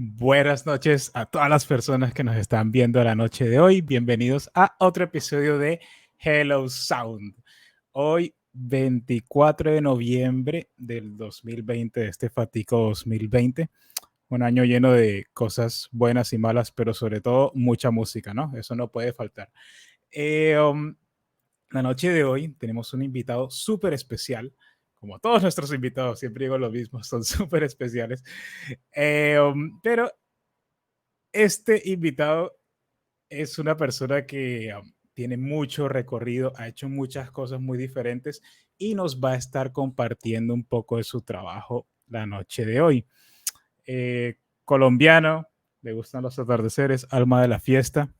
Buenas noches a todas las personas que nos están viendo la noche de hoy. Bienvenidos a otro episodio de Hello Sound. Hoy, 24 de noviembre del 2020, de este fatico 2020. Un año lleno de cosas buenas y malas, pero sobre todo mucha música, ¿no? Eso no puede faltar. Eh, um, la noche de hoy tenemos un invitado súper especial. Como todos nuestros invitados, siempre digo lo mismo, son súper especiales. Pero este invitado es una persona que tiene mucho recorrido, ha hecho muchas cosas muy diferentes y nos va a estar compartiendo un poco de su trabajo la noche de hoy. Colombiano, le gustan los atardeceres, alma de la fiesta,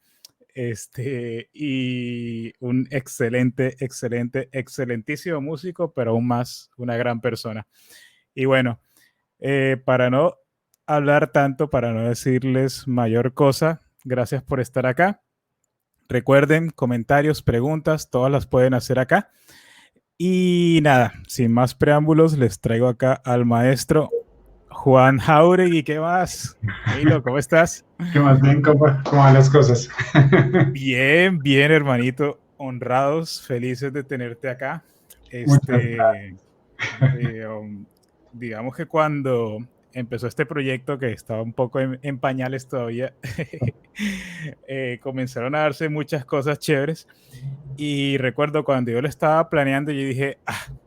y un excelentísimo músico, pero aún más una gran persona. Y bueno, para no hablar tanto, para no decirles mayor cosa, gracias por estar acá. Recuerden, comentarios, preguntas, todas las pueden hacer acá. Y nada, sin más preámbulos, les traigo acá al maestro Juan Jauregui. ¿Qué más? Milo, ¿cómo estás? ¿Qué más bien? ¿Cómo van las cosas? Bien, bien, hermanito. Honrados, felices de tenerte acá. Muchas Este, eh, um, digamos que cuando empezó este proyecto, que estaba un poco en pañales todavía, comenzaron a darse muchas cosas chéveres. Y recuerdo cuando yo lo estaba planeando, yo dije,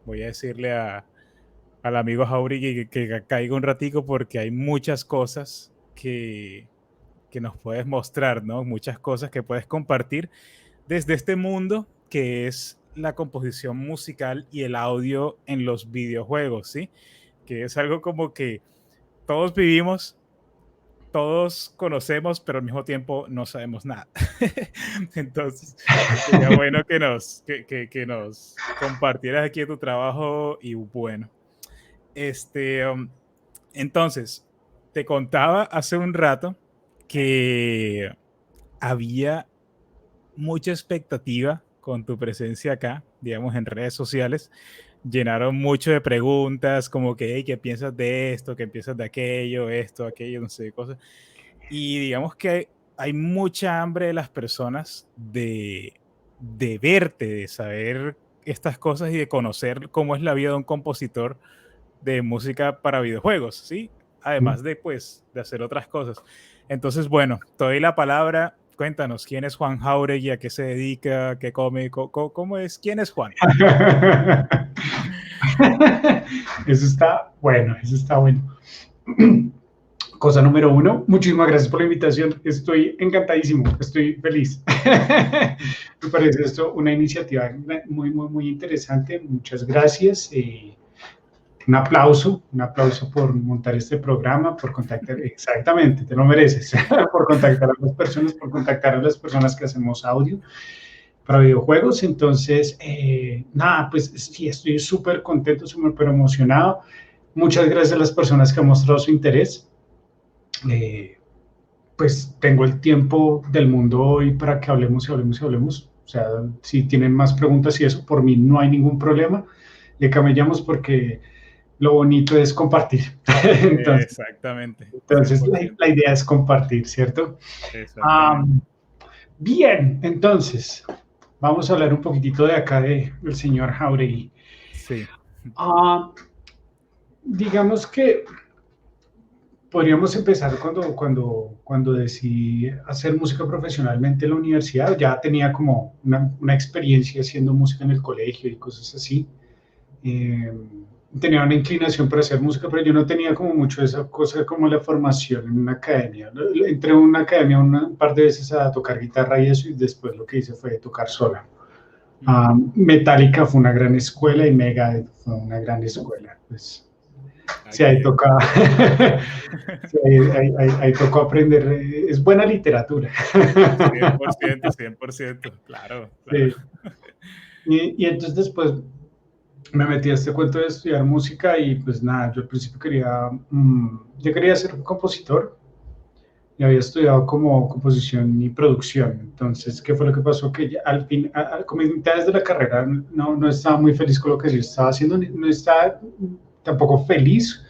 voy a decirle al amigo Jauregui que caiga un ratico porque hay muchas cosas que nos puedes mostrar, ¿no? Muchas cosas que puedes compartir desde este mundo que es la composición musical y el audio en los videojuegos, ¿sí? Que es algo como que todos vivimos, todos conocemos, pero al mismo tiempo no sabemos nada. Entonces, sería bueno que nos compartieras aquí tu trabajo y bueno. Este, um, entonces, te contaba hace un rato que había mucha expectativa con tu presencia acá, digamos, en redes sociales. Llenaron mucho de preguntas, como que, hey, ¿qué piensas de esto? ¿Qué piensas de aquello? Esto, aquello, no sé, cosas. Y digamos que hay mucha hambre de las personas de verte, de saber estas cosas y de conocer cómo es la vida de un compositor de música para videojuegos, ¿sí? Además de, pues, de hacer otras cosas. Entonces, bueno, te doy la palabra. Cuéntanos, ¿quién es Juan Jauregui? ¿A qué se dedica? ¿Qué come? ¿Cómo es? ¿Quién es Juan? Eso está bueno, eso está bueno. Cosa número uno, muchísimas gracias por la invitación. Estoy encantadísimo, estoy feliz. Me parece esto una iniciativa muy interesante. Muchas gracias. Un aplauso por montar este programa, por contactar, exactamente, te lo mereces, por contactar a las personas, por contactar a las personas que hacemos audio para videojuegos. Entonces, nada, pues sí, estoy súper contento, súper emocionado. Muchas gracias a las personas que han mostrado su interés. Pues tengo el tiempo del mundo hoy para que hablemos y hablemos y hablemos. O sea, si tienen más preguntas y eso, por mí no hay ningún problema. Le camellamos porque lo bonito es compartir. entonces, Exactamente, entonces la, 100%. la idea es compartir, ¿cierto? Exactamente. Um, Bien, entonces, vamos a hablar un poquitito de acá del señor Jauregui. Sí. Uh, digamos que podríamos empezar cuando decidí hacer música profesionalmente en la universidad. Ya tenía como una experiencia haciendo música en el colegio y cosas así. Eh, Tenía una inclinación para hacer música, pero yo no tenía como mucho esa cosa como la formación en una academia. Entré en una academia un par de veces a tocar guitarra y eso, y después lo que hice fue tocar sola. Metallica fue una gran escuela y Megadeth fue una gran escuela. Pues, sí, ahí Ok. toca, sí, ahí tocó aprender. Es buena literatura. 100%, 100%. Claro, claro. Sí. Y entonces después me metí a este cuento de estudiar música y pues nada, yo al principio yo quería ser un compositor y había estudiado como composición y producción. Entonces, ¿qué fue lo que pasó? Que ya al fin, como mitades de la carrera, no estaba muy feliz con lo que yo estaba haciendo, no estaba tampoco feliz,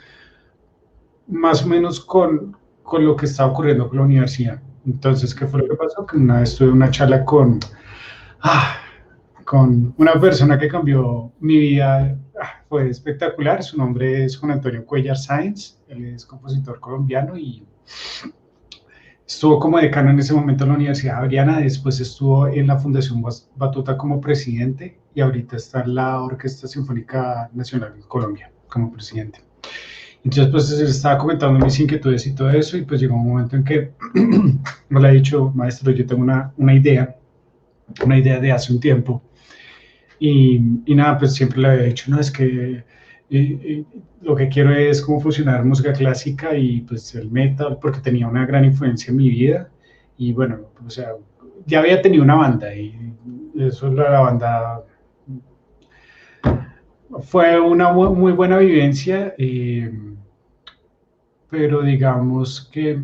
más o menos con lo que estaba ocurriendo con la universidad. Entonces, ¿qué fue lo que pasó? Que una vez tuve una charla ah, con una persona que cambió mi vida. Fue espectacular. Su nombre es Juan Antonio Cuellar Sáenz. Él es compositor colombiano y estuvo como decano en ese momento en la Universidad Javeriana. Después estuvo en la Fundación Batuta como presidente y ahorita está en la Orquesta Sinfónica Nacional de Colombia como presidente. Entonces, pues él estaba comentando mis inquietudes y todo eso, y pues llegó un momento en que me le he dicho, maestro, yo tengo una idea de hace un tiempo, y nada, pues siempre le había dicho, no, es que lo que quiero es cómo fusionar música clásica y pues el metal, porque tenía una gran influencia en mi vida, y bueno, o sea, ya había tenido una banda, y eso la banda fue una muy buena vivencia, pero digamos que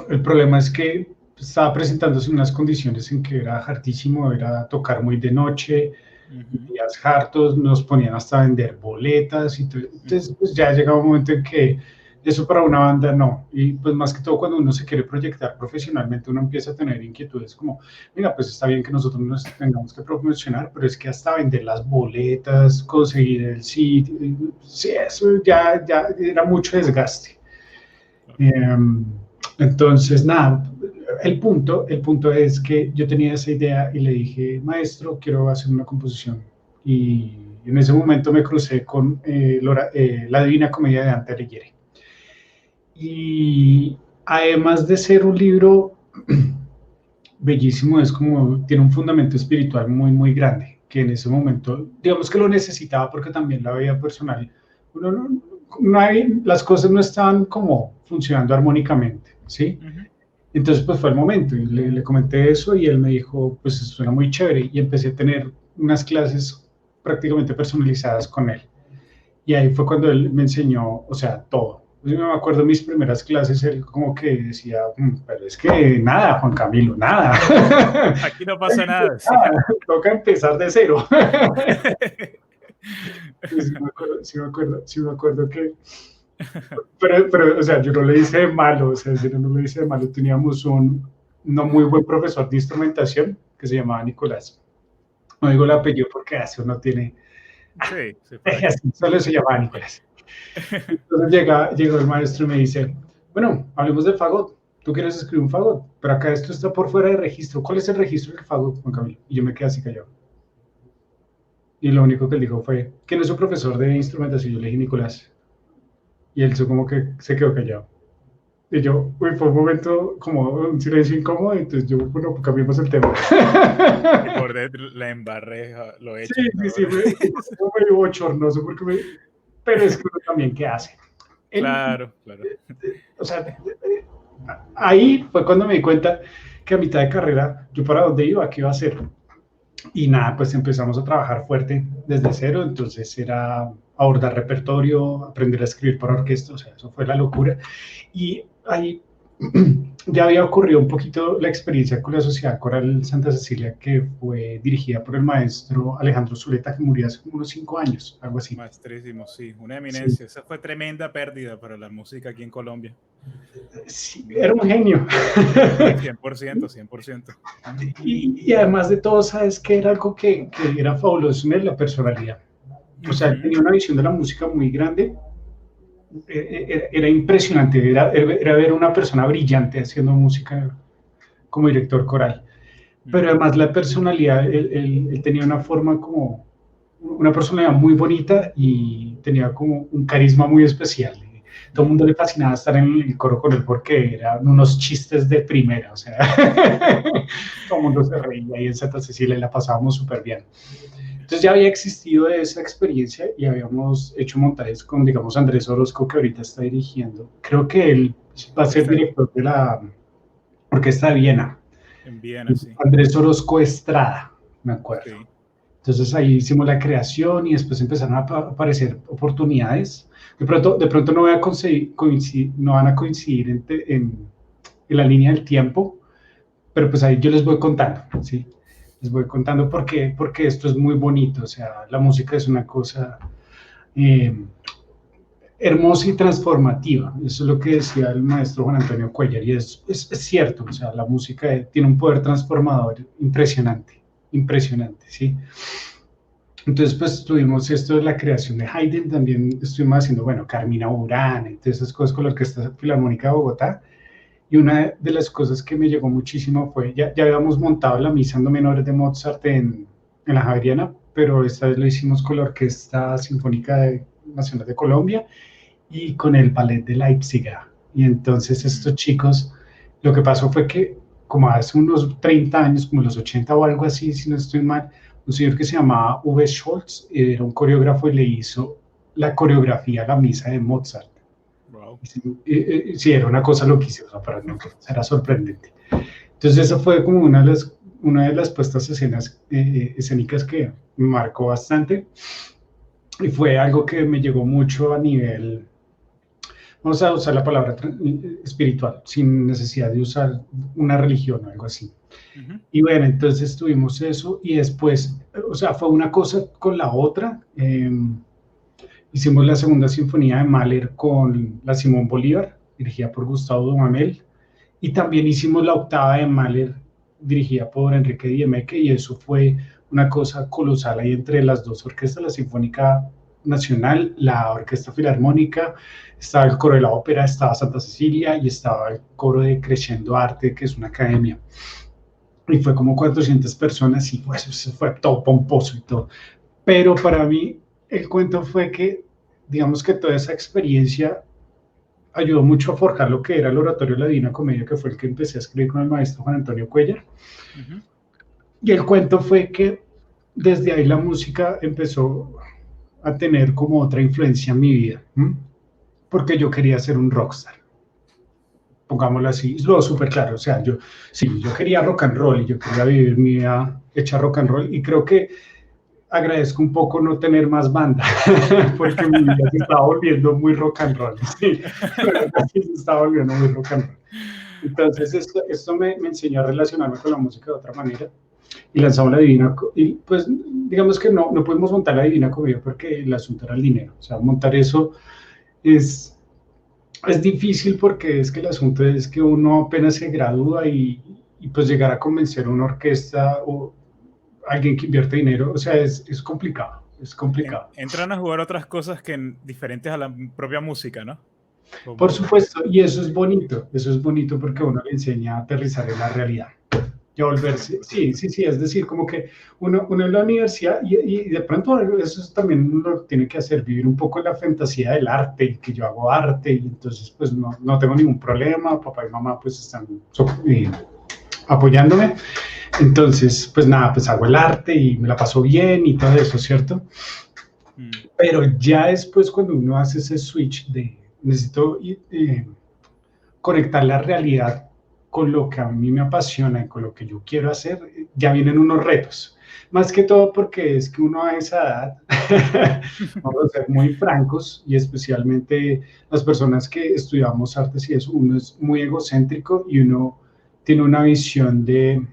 el problema es que estaba presentándose unas condiciones en que era hartísimo, era tocar muy de noche, días hartos, nos ponían hasta a vender boletas, y entonces pues ya llegaba un momento en que eso para una banda no, y pues más que todo cuando uno se quiere proyectar profesionalmente, uno empieza a tener inquietudes como, mira, pues está bien que nosotros nos tengamos que promocionar, pero es que hasta vender las boletas, conseguir el sitio, sí, eso ya era mucho desgaste. Entonces, nada, el punto es que yo tenía esa idea y le dije, maestro, quiero hacer una composición. Y en ese momento me crucé con La Divina Comedia de Dante Alighieri. Y además de ser un libro bellísimo, es como, tiene un fundamento espiritual muy grande, que en ese momento, digamos que lo necesitaba porque también la vida personal, uno no hay, las cosas no estaban como funcionando armónicamente, ¿sí? Entonces, pues fue el momento, y le comenté eso, y él me dijo, pues suena muy chévere, y empecé a tener unas clases prácticamente personalizadas con él. Y ahí fue cuando él me enseñó, o sea, todo. Yo me acuerdo mis primeras clases, él como que decía, pero es que nada, Juan Camilo, nada. Aquí no pasa nada. Toca empezar de cero. Pues sí me acuerdo que... Pero, o sea, yo no le hice de malo, o sea, yo no le hice de malo. Teníamos un no muy buen profesor de instrumentación que se llamaba Nicolás. No digo el apellido porque así uno tiene... Sí, solo se llamaba Nicolás. Entonces llegó el maestro y me dice, bueno, hablemos del fagot. Tú quieres escribir un fagot, pero acá esto está por fuera de registro. ¿Cuál es el registro del fagot, Juan Camilo? Y yo me quedé así callado. Y lo único que él dijo fue, ¿quién es su profesor de instrumentación? Yo le dije, Nicolás. Y él como que se quedó callado. Y yo, fue un momento como un silencio incómodo, entonces yo, bueno, pues cambiemos el tema. Y por dentro la embarré, lo he hecho. Sí, fue medio bochornoso, pero es que uno también, ¿qué hace? Claro. O sea, ahí fue cuando me di cuenta que a mitad de carrera, yo para dónde iba, qué iba a hacer. Y nada, pues empezamos a trabajar fuerte desde cero, entonces era abordar repertorio, aprender a escribir para orquesta, o sea, eso fue la locura. Y ahí ya había ocurrido un poquito la experiencia con la Sociedad Coral Santa Cecilia, que fue dirigida por el maestro Alejandro Zuleta, que murió hace como unos 5 años, algo así. Maestrísimo, sí, una eminencia. Sí. Esa fue tremenda pérdida para la música aquí en Colombia. Sí, era un genio. 100%. Y además de todo, ¿sabes qué? Era algo que era fabuloso en la personalidad. O sea, él tenía una visión de la música muy grande. Era impresionante, era ver una persona brillante haciendo música como director coral. Pero además la personalidad, él tenía una forma como, una personalidad muy bonita y tenía como un carisma muy especial. Todo el mundo le fascinaba estar en el coro con él porque eran unos chistes de primera, o sea, todo el mundo se reía y en Santa Cecilia la pasábamos súper bien. Entonces ya había existido esa experiencia y habíamos hecho montajes con, digamos, Andrés Orozco, que ahorita está dirigiendo. Creo que él va a ser director de la Orquesta de Viena. En Viena, sí. Andrés Orozco Estrada, me acuerdo. Sí. Entonces ahí hicimos la creación y después empezaron a aparecer oportunidades. De pronto no van a coincidir en la línea del tiempo, pero pues ahí yo les voy contando, ¿sí? Les voy contando porque esto es muy bonito, o sea, la música es una cosa hermosa y transformativa. Eso es lo que decía el maestro Juan Antonio Cuellar, y es cierto, o sea, la música tiene un poder transformador impresionante, impresionante, ¿sí? Entonces, pues tuvimos esto de la creación de Haydn, también estuvimos haciendo, bueno, Carmina Burana, y todas esas cosas con la Orquesta Filarmónica de Bogotá, y una de las cosas que me llegó muchísimo fue, ya habíamos montado la misa en do menor de Mozart en la Javeriana, pero esta vez lo hicimos con la Orquesta Sinfónica Nacional de Colombia y con el Ballet de Leipzig. Y entonces estos chicos, lo que pasó fue que como hace unos 30 años, como los 80 o algo así, si no estoy mal, un señor que se llamaba Uwe Scholz, era un coreógrafo y le hizo la coreografía a la misa de Mozart. Wow. Sí, era una cosa loquísima, para nosotros era sorprendente. Entonces esa fue como una de las puestas escénicas que me marcó bastante, y fue algo que me llegó mucho a nivel, vamos a usar la palabra espiritual, sin necesidad de usar una religión o algo así. Uh-huh. Y bueno, entonces tuvimos eso y después, o sea, fue una cosa con la otra. Hicimos la segunda sinfonía de Mahler con la Simón Bolívar, dirigida por Gustavo Dudamel, y también hicimos la octava de Mahler, dirigida por Enrique Diemecke, y eso fue una cosa colosal ahí entre las dos orquestas, la Sinfónica Nacional, la Orquesta Filarmónica, estaba el coro de la ópera, estaba Santa Cecilia y estaba el coro de Crescendo Arte, que es una academia. Y fue como 400 personas y pues eso fue todo pomposo y todo. Pero para mí el cuento fue que, digamos que toda esa experiencia ayudó mucho a forjar lo que era el Oratorio de la Divina Comedia, que fue el que empecé a escribir con el maestro Juan Antonio Cuellar. Uh-huh. Y el cuento fue que desde ahí la música empezó a tener como otra influencia en mi vida, porque yo quería ser un rockstar, pongámoslo así, es lo súper claro, o sea, yo quería rock and roll y yo quería vivir mi vida hecha rock and roll, y creo que agradezco un poco no tener más banda, porque mi vida se estaba volviendo muy rock and roll, sí, se estaba volviendo muy rock and roll. Entonces esto me enseñó a relacionarme con la música de otra manera, y lanzamos la Divina, y pues digamos que no pudimos montar la Divina Comedia porque el asunto era el dinero, o sea, montar eso es difícil porque es que el asunto es que uno apenas se gradúa y pues llegar a convencer a una orquesta o alguien que invierte dinero, o sea, es complicado, es complicado. Entran a jugar otras cosas diferentes a la propia música, ¿no? Por supuesto, y eso es bonito porque uno le enseña a aterrizar en la realidad. Y a volverse, sí, es decir, como que uno en la universidad, y de pronto eso también uno tiene que hacer, vivir un poco la fantasía del arte, y que yo hago arte, y entonces pues no tengo ningún problema, papá y mamá pues están apoyándome, entonces pues nada, pues hago el arte y me la paso bien y todo eso, ¿cierto? Pero ya después cuando uno hace ese switch de necesito conectar la realidad con lo que a mí me apasiona y con lo que yo quiero hacer, ya vienen unos retos. Más que todo porque es que uno a esa edad, vamos a ser muy francos, y especialmente las personas que estudiamos artes y eso, uno es muy egocéntrico y uno tiene una visión de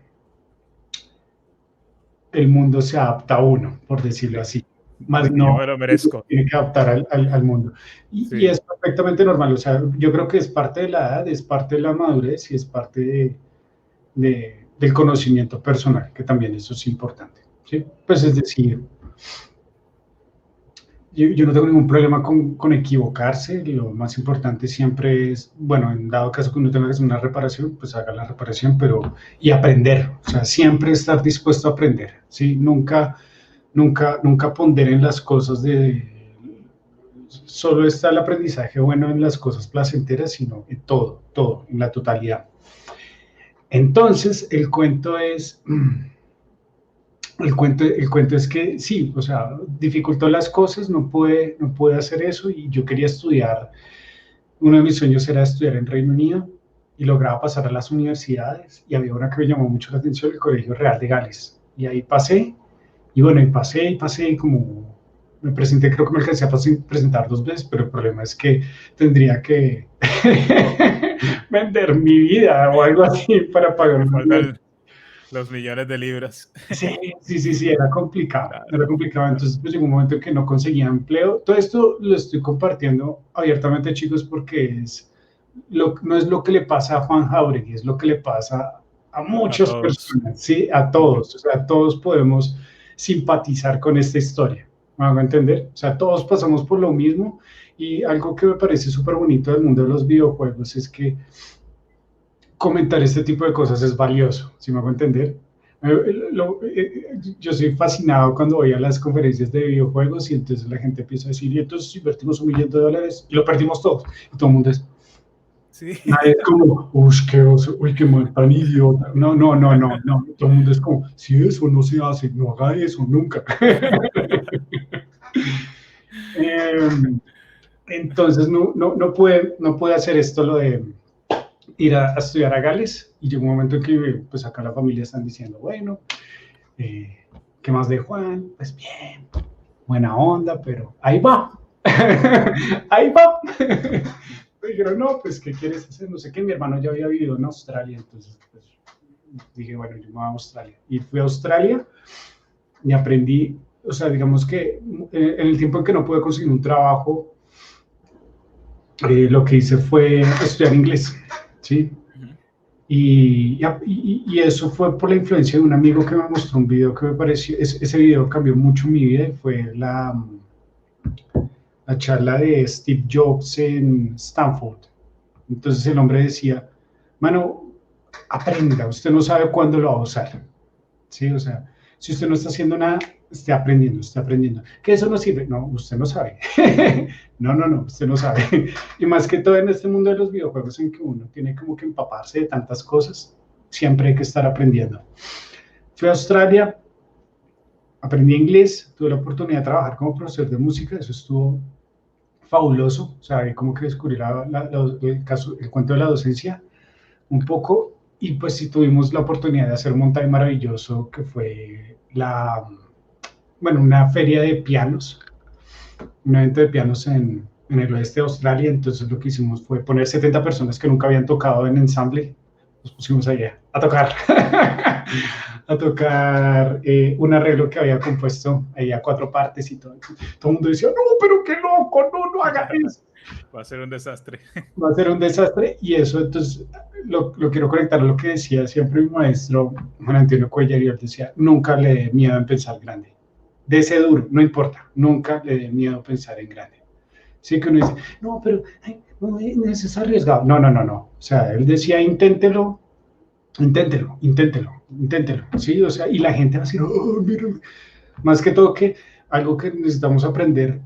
el mundo se adapta a uno, por decirlo así. Más no, me lo merezco. Tiene que adaptar al mundo. Y es perfectamente normal, o sea, yo creo que es parte de la edad, es parte de la madurez y es parte del conocimiento personal, que también eso es importante, ¿sí? Pues es decir, yo no tengo ningún problema con equivocarse, lo más importante siempre es, bueno, en dado caso que uno tenga que hacer una reparación, pues haga la reparación, y aprender, o sea, siempre estar dispuesto a aprender, ¿sí? Nunca ponderen las cosas solo está el aprendizaje bueno en las cosas placenteras, sino en todo, en la totalidad. Entonces, el cuento es que sí, o sea, dificultó las cosas, no pude hacer eso, y yo quería estudiar, uno de mis sueños era estudiar en Reino Unido, y lograba pasar a las universidades, y había una que me llamó mucho la atención, el Colegio Real de Gales, y ahí pasé. Y bueno, y pasé, como me presenté, creo que me alcancé a presentar 2 veces, pero el problema es que tendría que vender mi vida o algo así para pagar Los millones de libras. Sí, era complicado, Claro, era complicado. claro. Entonces, pues llegó un momento en que no conseguía empleo. Todo esto lo estoy compartiendo abiertamente, chicos, porque no es lo que le pasa a Juan Jauregui, es lo que le pasa a A muchas todos. personas, ¿sí? A Ujú. todos. O sea, todos podemos simpatizar con esta historia. ¿Me hago entender? O sea, todos pasamos por lo mismo. Y algo que me parece súper bonito del mundo de los videojuegos es que comentar este tipo de cosas es valioso, ¿sí me hago entender? Yo soy fascinado cuando voy a las conferencias de videojuegos y entonces la gente empieza a decir, y entonces invertimos $1 millón y lo perdimos todos. Y todo el mundo es, Sí. nadie es como, uy, qué oso, uy, qué mal, tan idiota. No, no, no, no, no. Todo el mundo es como, si eso no se hace, no haga eso nunca. eh, entonces no puede hacer esto lo de ir a estudiar a Gales y llegó un momento en que pues acá la familia están diciendo, bueno, ¿qué más de Juan? Pues bien, buena onda, pero ahí va, ahí va. Me dijeron, no, pues ¿qué quieres hacer? No sé qué, mi hermano ya había vivido en Australia, entonces pues dije, bueno, yo me voy a Australia. Y fui a Australia y aprendí, o sea, digamos que en el tiempo en que no pude conseguir un trabajo, lo que hice fue estudiar inglés, ¿sí? Ujú. Y eso fue por la influencia de un amigo que me mostró un video que me pareció, ese video cambió mucho mi vida, y fue la charla de Steve Jobs en Stanford. Entonces el hombre decía, mano, aprenda, usted no sabe cuándo lo va a usar, ¿sí? O sea, si usted no está haciendo nada, esté aprendiendo, esté aprendiendo. Que eso no sirve, no, usted no sabe. No, usted no sabe. Y más que todo en este mundo de los videojuegos en que uno tiene como que empaparse de tantas cosas, siempre hay que estar aprendiendo. Fui a Australia, aprendí inglés, tuve la oportunidad de trabajar como profesor de música, eso estuvo fabuloso, o sea, como que descubrí el cuento de la docencia un poco, y pues sí tuvimos la oportunidad de hacer un montaje maravilloso que fue una feria de pianos, un evento de pianos en el oeste de Australia. Entonces lo que hicimos fue poner 70 personas que nunca habían tocado en ensamble, nos pusimos allá a tocar, a tocar un arreglo que había compuesto ahí a 4 partes y todo. Todo el mundo decía, no, pero qué loco, no haga eso. Va a ser un desastre. Va a ser un desastre. Y eso entonces lo quiero conectar a lo que decía siempre mi maestro Juan Antonio Cuellar, y él decía, nunca le dé miedo a pensar grande. De ese duro, no importa, nunca le dé miedo a pensar en grande. Sí, que uno dice, no, pero no, eso es arriesgado. No. O sea, él decía, inténtelo, ¿sí? O sea, y la gente va a decir, oh, mira, más que todo que algo que necesitamos aprender,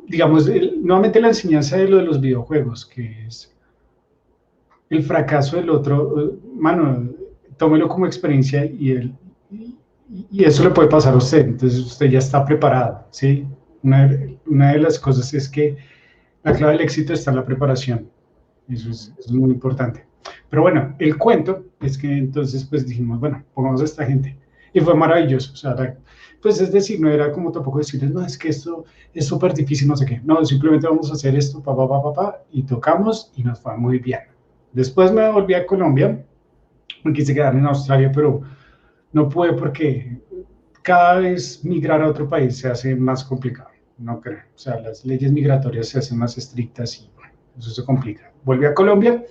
digamos, nuevamente la enseñanza de lo de los videojuegos, que es el fracaso del otro, mano, tómelo como experiencia y eso le puede pasar a usted, entonces usted ya está preparado, ¿sí? Una de las cosas es que la clave del éxito está en la preparación, eso es muy importante. Pero bueno, el cuento es que entonces pues dijimos, bueno, pongamos a esta gente. Y fue maravilloso, o sea, pues es decir, no era como tampoco decirles, no, es que esto es súper difícil, no sé qué. No, simplemente vamos a hacer esto, y tocamos y nos fue muy bien. Después me volví a Colombia, me quise quedar en Australia, pero no pude porque cada vez migrar a otro país se hace más complicado, no creo. O sea, las leyes migratorias se hacen más estrictas y bueno, eso se complica. Volví a Colombia,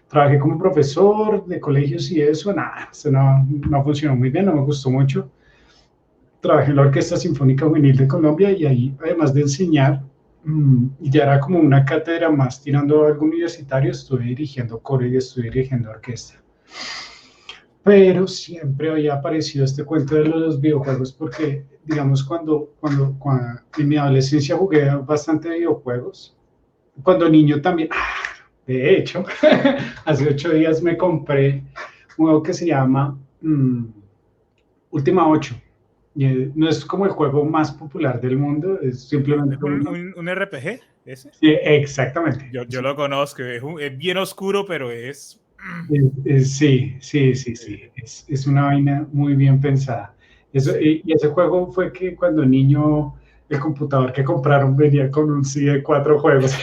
trabajé como profesor de colegios y eso no funcionó muy bien, no me gustó mucho. Trabajé en la Orquesta Sinfónica Juvenil de Colombia y ahí, además de enseñar, ya era como una cátedra más tirando a algo universitario, estuve dirigiendo coro y estuve dirigiendo orquesta. Pero siempre había aparecido este cuento de los videojuegos porque, digamos, cuando en mi adolescencia jugué bastante videojuegos, cuando niño también, de hecho, hace 8 días me compré un juego que se llama Última 8. Y no es como el juego más popular del mundo, es simplemente ¿Es un RPG ese? Sí, exactamente. Yo lo conozco, es bien oscuro, pero es... Sí. Es una vaina muy bien pensada. Y ese juego fue que cuando niño, el computador que compraron venía con un CD de 4 juegos.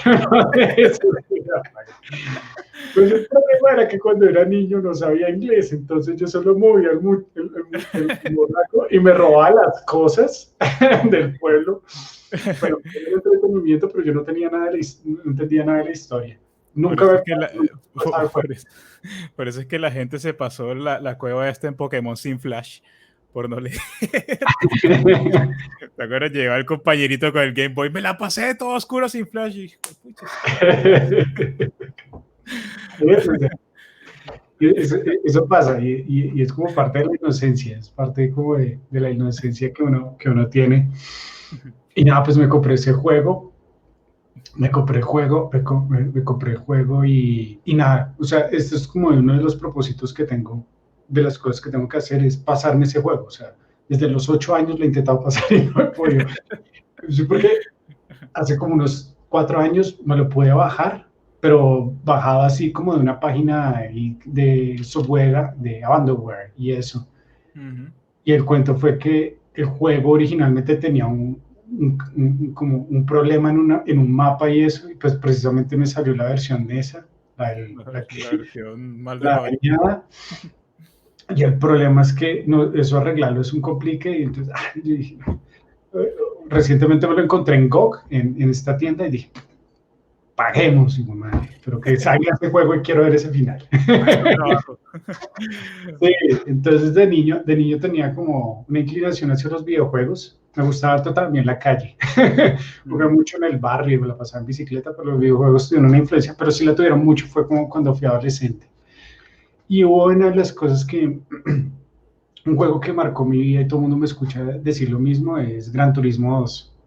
Pues el problema era que cuando era niño no sabía inglés, entonces yo solo movía el monaco y me robaba las cosas del pueblo. Bueno, era entretenimiento, pero yo no tenía nada no entendía nada de la historia. Por Nunca eso me es que pasaba el juego. por eso es que la gente se pasó la cueva esta en Pokémon sin Flash, por no leer. ¿Te acuerdas? Llegaba el compañerito con el Game Boy, me la pasé todo oscuro sin Flash. Y, eso pasa y es como parte de la inocencia, es parte como de la inocencia que uno tiene. Y nada, pues me compré ese juego, me compré el juego y nada, o sea, esto es como uno de los propósitos que tengo, de las cosas que tengo que hacer es pasarme ese juego, o sea, desde los 8 años lo he intentado pasar y no he podido. Sí, porque hace como unos 4 años me lo pude bajar, pero bajaba así como de una página de software, de Abandonware y eso. Y el cuento fue que el juego originalmente tenía como un problema en un mapa y eso, y pues precisamente me salió la versión de esa, la versión mal de la fábrica. dañada. Y el problema es que no, eso arreglarlo es un complique, y entonces yo dije, recientemente me lo encontré en GOG, en esta tienda, y dije, paguemos, hijo madre, pero que salga ese juego y quiero ver ese final. Sí, entonces de niño tenía como una inclinación hacia los videojuegos. Me gustaba harto también la calle. Jugué mucho en el barrio, me la pasaba en bicicleta, pero los videojuegos tuvieron una influencia, pero sí la tuvieron mucho, fue como cuando fui adolescente. Y hubo una de las cosas que, un juego que marcó mi vida y todo el mundo me escucha decir lo mismo, es Gran Turismo 2.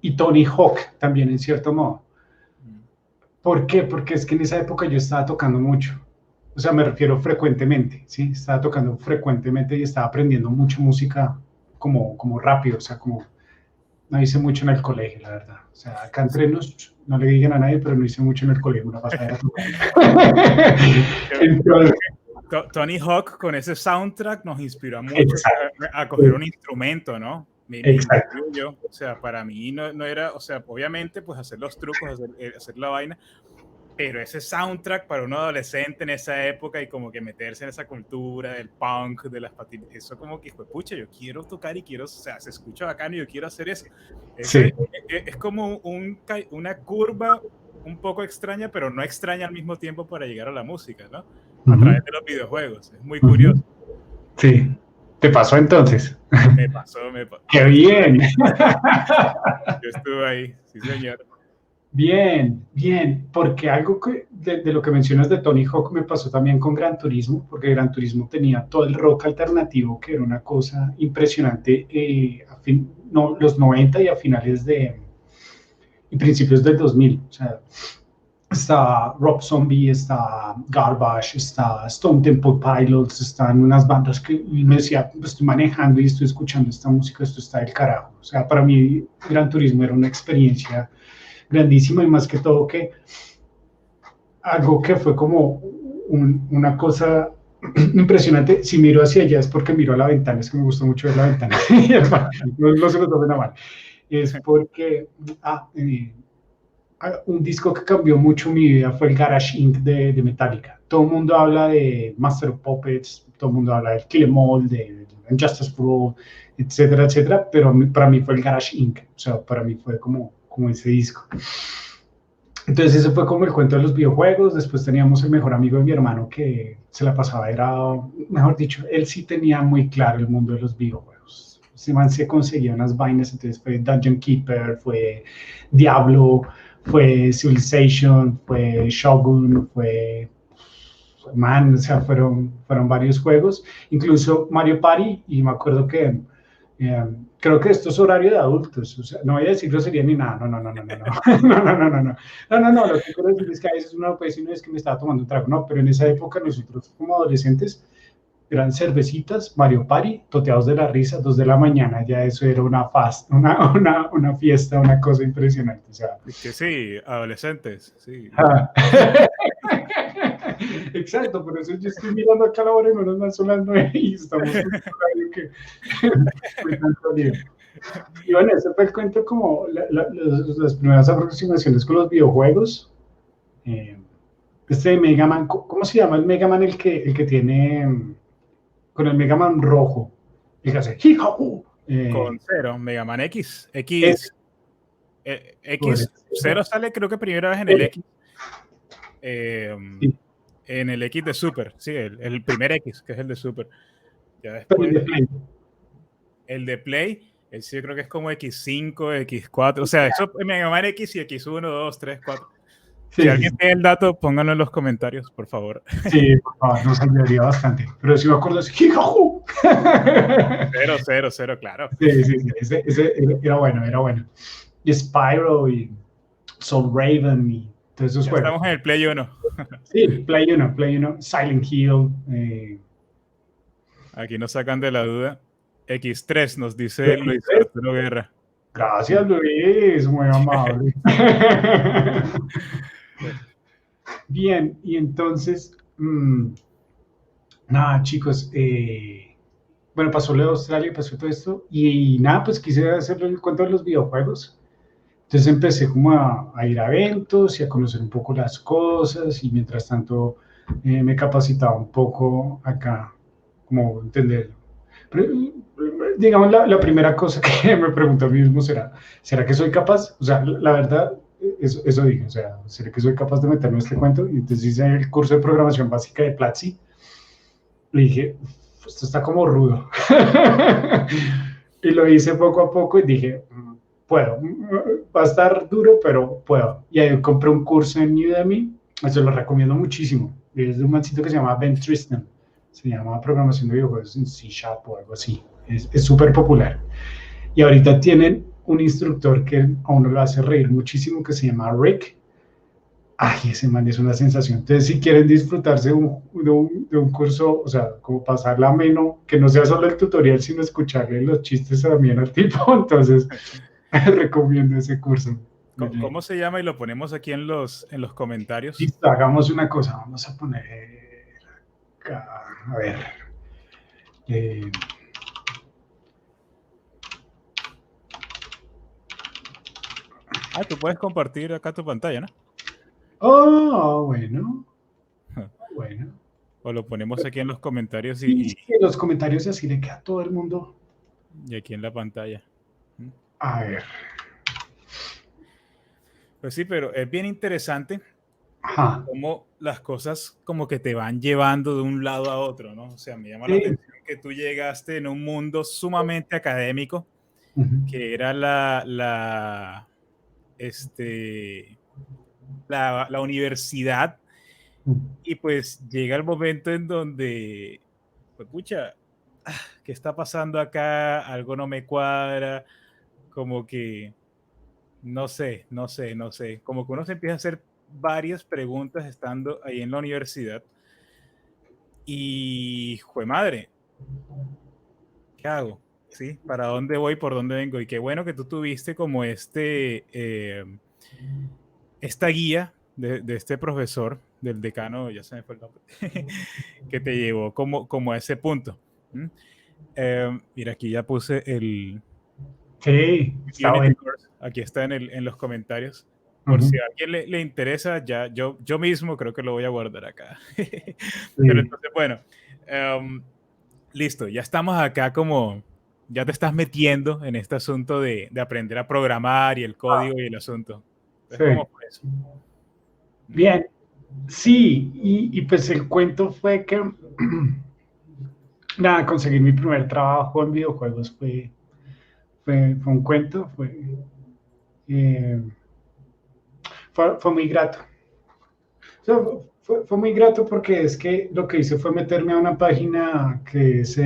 Y Tony Hawk también, en cierto modo. ¿Por qué? Porque es que en esa época yo estaba tocando mucho. O sea, me refiero frecuentemente, ¿sí? Estaba tocando frecuentemente y estaba aprendiendo mucha música como rápido, o sea, como no hice mucho en el colegio, la verdad. O sea, acá entre nos, no le digan a nadie, pero no hice mucho en el colegio, una pasadera. Entonces, Tony Hawk con ese soundtrack nos inspiró mucho a coger un instrumento, ¿no? Exacto. Yo, o sea, para mí no era, o sea, obviamente, pues hacer los trucos, hacer la vaina, pero ese soundtrack para un adolescente en esa época y como que meterse en esa cultura del punk, de las patinas, eso como que fue, pucha, yo quiero tocar y quiero, o sea, se escucha bacano y yo quiero hacer eso. Sí. Es como una curva un poco extraña, pero no extraña al mismo tiempo para llegar a la música, ¿no? A través de los videojuegos. Es muy curioso. Sí. ¿Te pasó entonces? Me pasó. ¡Qué bien! Yo estuve ahí, sí señor. Bien, porque algo que de lo que mencionas de Tony Hawk me pasó también con Gran Turismo, porque Gran Turismo tenía todo el rock alternativo, que era una cosa impresionante, los 90 y a finales y principios del 2000. O sea, está Rob Zombie, está Garbage, está Stone Temple Pilots, están unas bandas que me decía, estoy manejando y estoy escuchando esta música, esto está del carajo. O sea, para mí Gran Turismo era una experiencia grandísima y más que todo que algo que fue como una cosa impresionante. Si miro hacia allá es porque miro a la ventana, es que me gusta mucho ver la ventana. No se lo tomen a mal. Es porque un disco que cambió mucho mi vida fue el Garage Inc. de Metallica. Todo el mundo habla de Master of Puppets, todo el mundo habla del Kill 'Em All, de Justice for All, etcétera, etcétera, pero para mí fue el Garage Inc. O sea, para mí fue como ese disco. Entonces ese fue como el cuento de los videojuegos. Después teníamos el mejor amigo de mi hermano que se la pasaba, mejor dicho, él sí tenía muy claro el mundo de los videojuegos. Ese man se conseguía unas vainas, entonces fue Dungeon Keeper, fue Diablo, fue Civilization, fue Shogun, o sea, fueron varios juegos, incluso Mario Party, y me acuerdo que creo que esto es horario de adultos, o sea, no voy a decir grosería ni nada, no, lo que quiero decir es que a veces uno puede decir, no, es que me estaba tomando un trago, no, pero en esa época nosotros como adolescentes eran cervecitas, Mario Party, toteados de la risa, 2 de la mañana, ya eso era una fiesta, una cosa impresionante, o sea. Es que sí, adolescentes, sí. Exacto, por eso yo estoy mirando acá a la hora y menos mal son las 9 y estamos en un horario que me tanto lío. Y bueno, ese fue el cuento como las primeras aproximaciones con los videojuegos. Este Mega Man, ¿cómo se llama el Mega Man el que tiene con el Mega Man rojo? El que hace Hee-Haw! Con cero, Mega Man X. Ese, X, cero sale creo que primera vez en el X. sí, En el X de Super, sí, el primer X, que es el de Super. Ya pero el después, de Play. el de Play, sí, yo creo que es como X5, X4, o sea, eso Mega Man X y X1, 2, 3, 4. Sí, Si sí, alguien sí. tiene el dato, pónganlo en los comentarios, por favor. Sí, por favor, nos ayudaría bastante. Pero si me acuerdo es Hee-Haw! Cero, cero, cero, claro. Sí, sí, sí, ese era bueno, era bueno. Y Spyro y Soul Raven y todos esos Ya juegos. estamos en el Play 1. Sí, Play 1, Silent Hill. Aquí nos sacan de la duda. X3 nos dice Luis Arturo Guerra. Gracias, Luis, muy amable. Bien, y entonces, nada, chicos, bueno, pasó lo de Australia, pasó todo esto, y nada, pues quise hacerle el cuento de los videojuegos. Entonces empecé como a ir a eventos y a conocer un poco las cosas, y mientras tanto me capacitaba un poco acá, como entender. Pero, digamos, la primera cosa que me pregunto a mí mismo ¿será que soy capaz? O sea, la verdad, eso dije, o sea, ¿será que soy capaz de meterme en este cuento? Y entonces hice el curso de programación básica de Platzi y dije, esto está como rudo. Y lo hice poco a poco y dije, puedo, va a estar duro, pero puedo. Y ahí compré un curso en Udemy, eso lo recomiendo muchísimo. Es de un mancito que se llama Ben Tristan, se llama Programación de Videojuegos en C# o algo así. Es súper popular. Y ahorita tienen un instructor que a uno lo hace reír muchísimo, que se llama Rick. Ay, ese man es una sensación. Entonces, si quieren disfrutarse de un curso, o sea, como pasarla ameno, que no sea solo el tutorial, sino escucharle los chistes también al tipo, entonces recomiendo ese curso. ¿Cómo se llama? Y lo ponemos aquí en los comentarios. Listo, hagamos una cosa, vamos a poner acá, a ver. Eh, Tú puedes compartir acá tu pantalla, ¿no? oh, bueno, bueno. O lo ponemos aquí en los comentarios Y sí, en los comentarios así le queda a todo el mundo. y aquí en la pantalla. A ver. Pues sí, pero es bien interesante Ajá. cómo las cosas como que te van llevando de un lado a otro, ¿no? O sea, me llama la Sí. atención que tú llegaste en un mundo sumamente académico, Uh-huh. que era la universidad, y pues llega el momento en donde, pues, pucha, ¿qué está pasando acá? Algo no me cuadra, como que, no sé, no sé, no sé, como que uno se empieza a hacer varias preguntas estando ahí en la universidad y, jue madre, ¿qué hago? ¿Sí? ¿Para dónde voy? ¿Por dónde vengo? Y qué bueno que tú tuviste como esta guía de este profesor, del decano, ya se me fue el nombre, que te llevó como a ese punto. ¿Mm? Mira, aquí ya puse el Sí, está Unity bueno. Course, aquí está en los comentarios. Por si Uh-huh. a alguien le interesa, ya yo mismo creo que lo voy a guardar acá. Pero Sí. entonces, bueno, listo, ya estamos acá como, ya te estás metiendo en este asunto de aprender a programar y el código y el asunto. Entonces, Sí. ¿cómo fue eso? Bien, sí, y pues el cuento fue que, nada, conseguir mi primer trabajo en videojuegos fue un cuento, eh, fue muy grato. O sea, fue muy grato porque es que lo que hice fue meterme a una página que es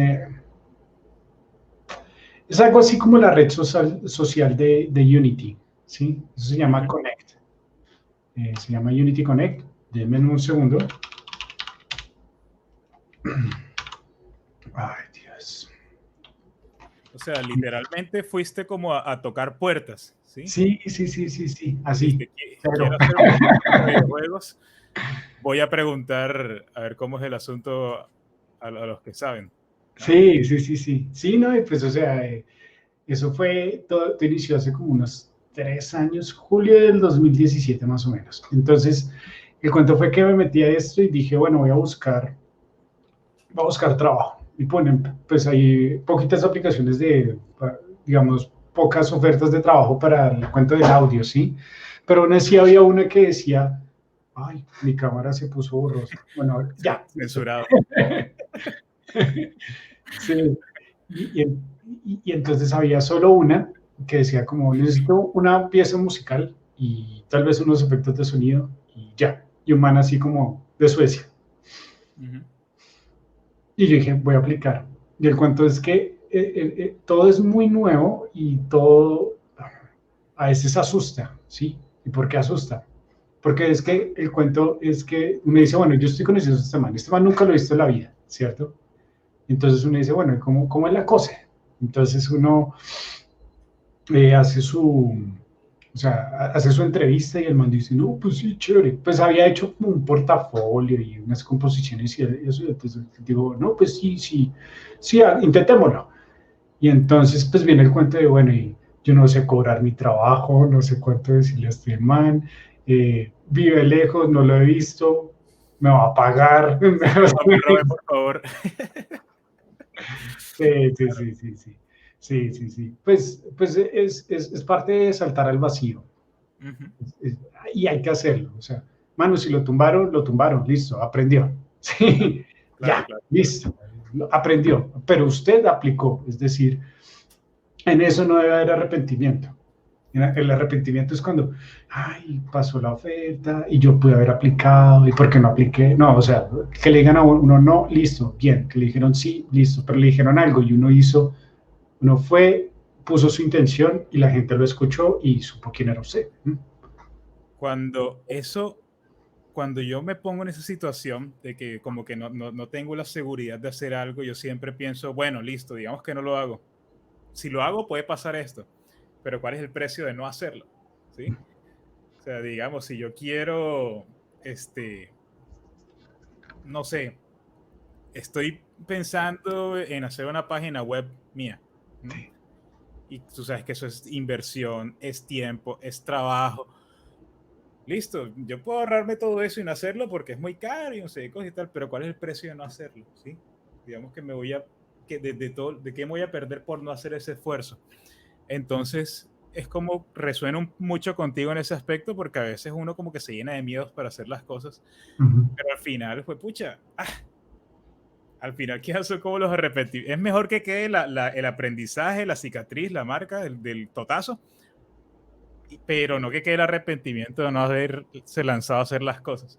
algo así como la red social de Unity, ¿sí? Eso se llama Ujú. Connect. Se llama Unity Connect. Denme un segundo. Ay, Dios. O sea, literalmente fuiste como a tocar puertas, ¿sí? Sí, sí, sí, sí, sí, así. Dijiste, Cero. quiero hacer un proyecto de videojuegos, voy a preguntar a ver cómo es el asunto a los que saben, ¿no? Sí, sí, sí, sí. Sí, no, y pues, o sea, eso todo inició hace como unos 3 años, julio del 2017 más o menos. Entonces, El cuento fue que me metí a esto y dije, bueno, voy a buscar trabajo. Y ponen, pues hay poquitas aplicaciones digamos, pocas ofertas de trabajo para el cuento del audio, ¿sí? Pero aún así había una que decía, ay, mi cámara se puso borrosa. Bueno, ya. Censurado. Sí. Y entonces había solo una que decía como, necesito una pieza musical y tal vez unos efectos de sonido y ya. Y un man así como de Suecia. Ujú. Y yo dije, voy a aplicar. Y el cuento es que todo es muy nuevo y todo a veces asusta, ¿sí? ¿Y por qué asusta? Porque es que el cuento es que uno dice, bueno, yo estoy conociendo a este man nunca lo he visto en la vida, ¿cierto? Entonces uno dice, bueno, ¿cómo es la cosa? Entonces uno hace hace su entrevista y el man dice, no, pues sí, chévere. Pues había hecho como un portafolio y unas composiciones y eso. Entonces digo, no, pues sí, sí, sí, intentémoslo. Y entonces pues viene el cuento de, bueno, y yo no sé cobrar mi trabajo, no sé cuánto decirle a este man, vive lejos, no lo he visto, me va a pagar. No me robe, por favor. Sí, sí, sí, sí, sí. Sí, sí, sí. Pues es parte de saltar al vacío. Ujú. Y hay que hacerlo. O sea, mano, si lo tumbaron, listo, aprendió. Sí, Claro, ya, claro. listo, aprendió. Pero usted aplicó, es decir, en eso no debe haber arrepentimiento. El arrepentimiento es cuando, ay, pasó la oferta y yo pude haber aplicado y por qué no apliqué. No, o sea, que le digan a uno no, listo, bien, que le dijeron sí, listo, pero le dijeron algo y uno fue, puso su intención y la gente lo escuchó y supo quién era usted. Cuando eso, cuando yo me pongo en esa situación de que como que no tengo la seguridad de hacer algo, yo siempre pienso, bueno, listo, digamos que no lo hago. Si lo hago puede pasar esto, pero ¿cuál es el precio de no hacerlo? ¿Sí? O sea, digamos, si yo quiero, no sé, estoy pensando en hacer una página web mía. ¿M? Y tú sabes que eso es inversión, es tiempo, es trabajo. Listo, yo puedo ahorrarme todo eso y no hacerlo porque es muy caro y no sé qué cosas y tal, pero ¿cuál es el precio de no hacerlo? ¿Sí? Digamos que me voy a, que de qué me voy a perder por no hacer ese esfuerzo. Entonces, es como resueno mucho contigo en ese aspecto porque a veces uno como que se llena de miedos para hacer las cosas, Ujú. pero al final fue pucha, al final quedan como los arrepentidos. Es mejor que quede el aprendizaje, la cicatriz, la marca del totazo, pero no que quede el arrepentimiento de no haberse lanzado a hacer las cosas.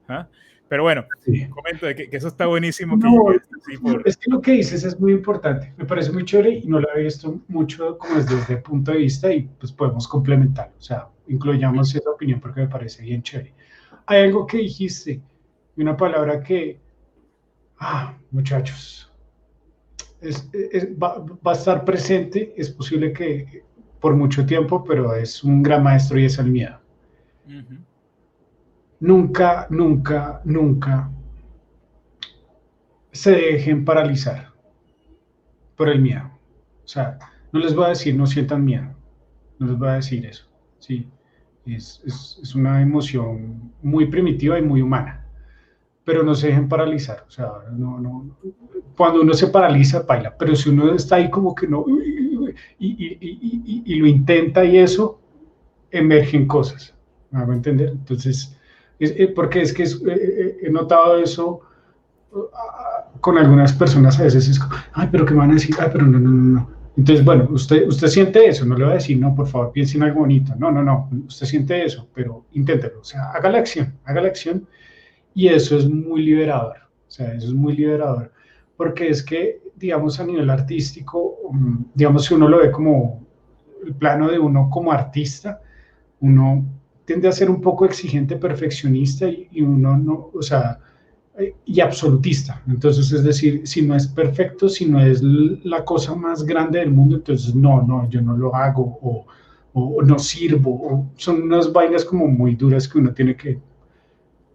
¿Ah? Pero bueno, Sí. comento de que eso está buenísimo que No, llegues así por... es que lo que dices es muy importante. Me parece muy chévere y no lo he visto mucho como desde este punto de vista y pues podemos complementarlo. O sea, incluyamos esa opinión porque me parece bien chévere. Hay algo que dijiste y una palabra que, muchachos, va a estar presente. Es posible que por mucho tiempo, pero es un gran maestro y es el miedo. Ujú. Nunca, nunca, nunca se dejen paralizar por el miedo. O sea, no les voy a decir no sientan miedo, no les voy a decir eso. Sí, es una emoción muy primitiva y muy humana, pero no se dejen paralizar. O sea, cuando uno se paraliza, baila, pero si uno está ahí como que no, y lo intenta y eso, emergen cosas. ¿Me hago entender? Entonces, porque es que he notado eso con algunas personas a veces es como, ay, pero ¿qué me van a decir? Ay, pero no, no, no, no. Entonces, bueno, usted siente eso, no le va a decir, no, por favor, piense en algo bonito. No, no, no, usted siente eso, pero inténtelo. O sea, haga la acción y eso es muy liberador. O sea, eso es muy liberador. Porque es que, digamos, a nivel artístico, digamos, si uno lo ve como el plano de uno como artista, uno tiende a ser un poco exigente, perfeccionista y uno no, o sea, y absolutista. Entonces, es decir, si no es perfecto, si no es la cosa más grande del mundo, entonces no, no, yo no lo hago o no sirvo. Son unas vainas como muy duras que uno tiene que,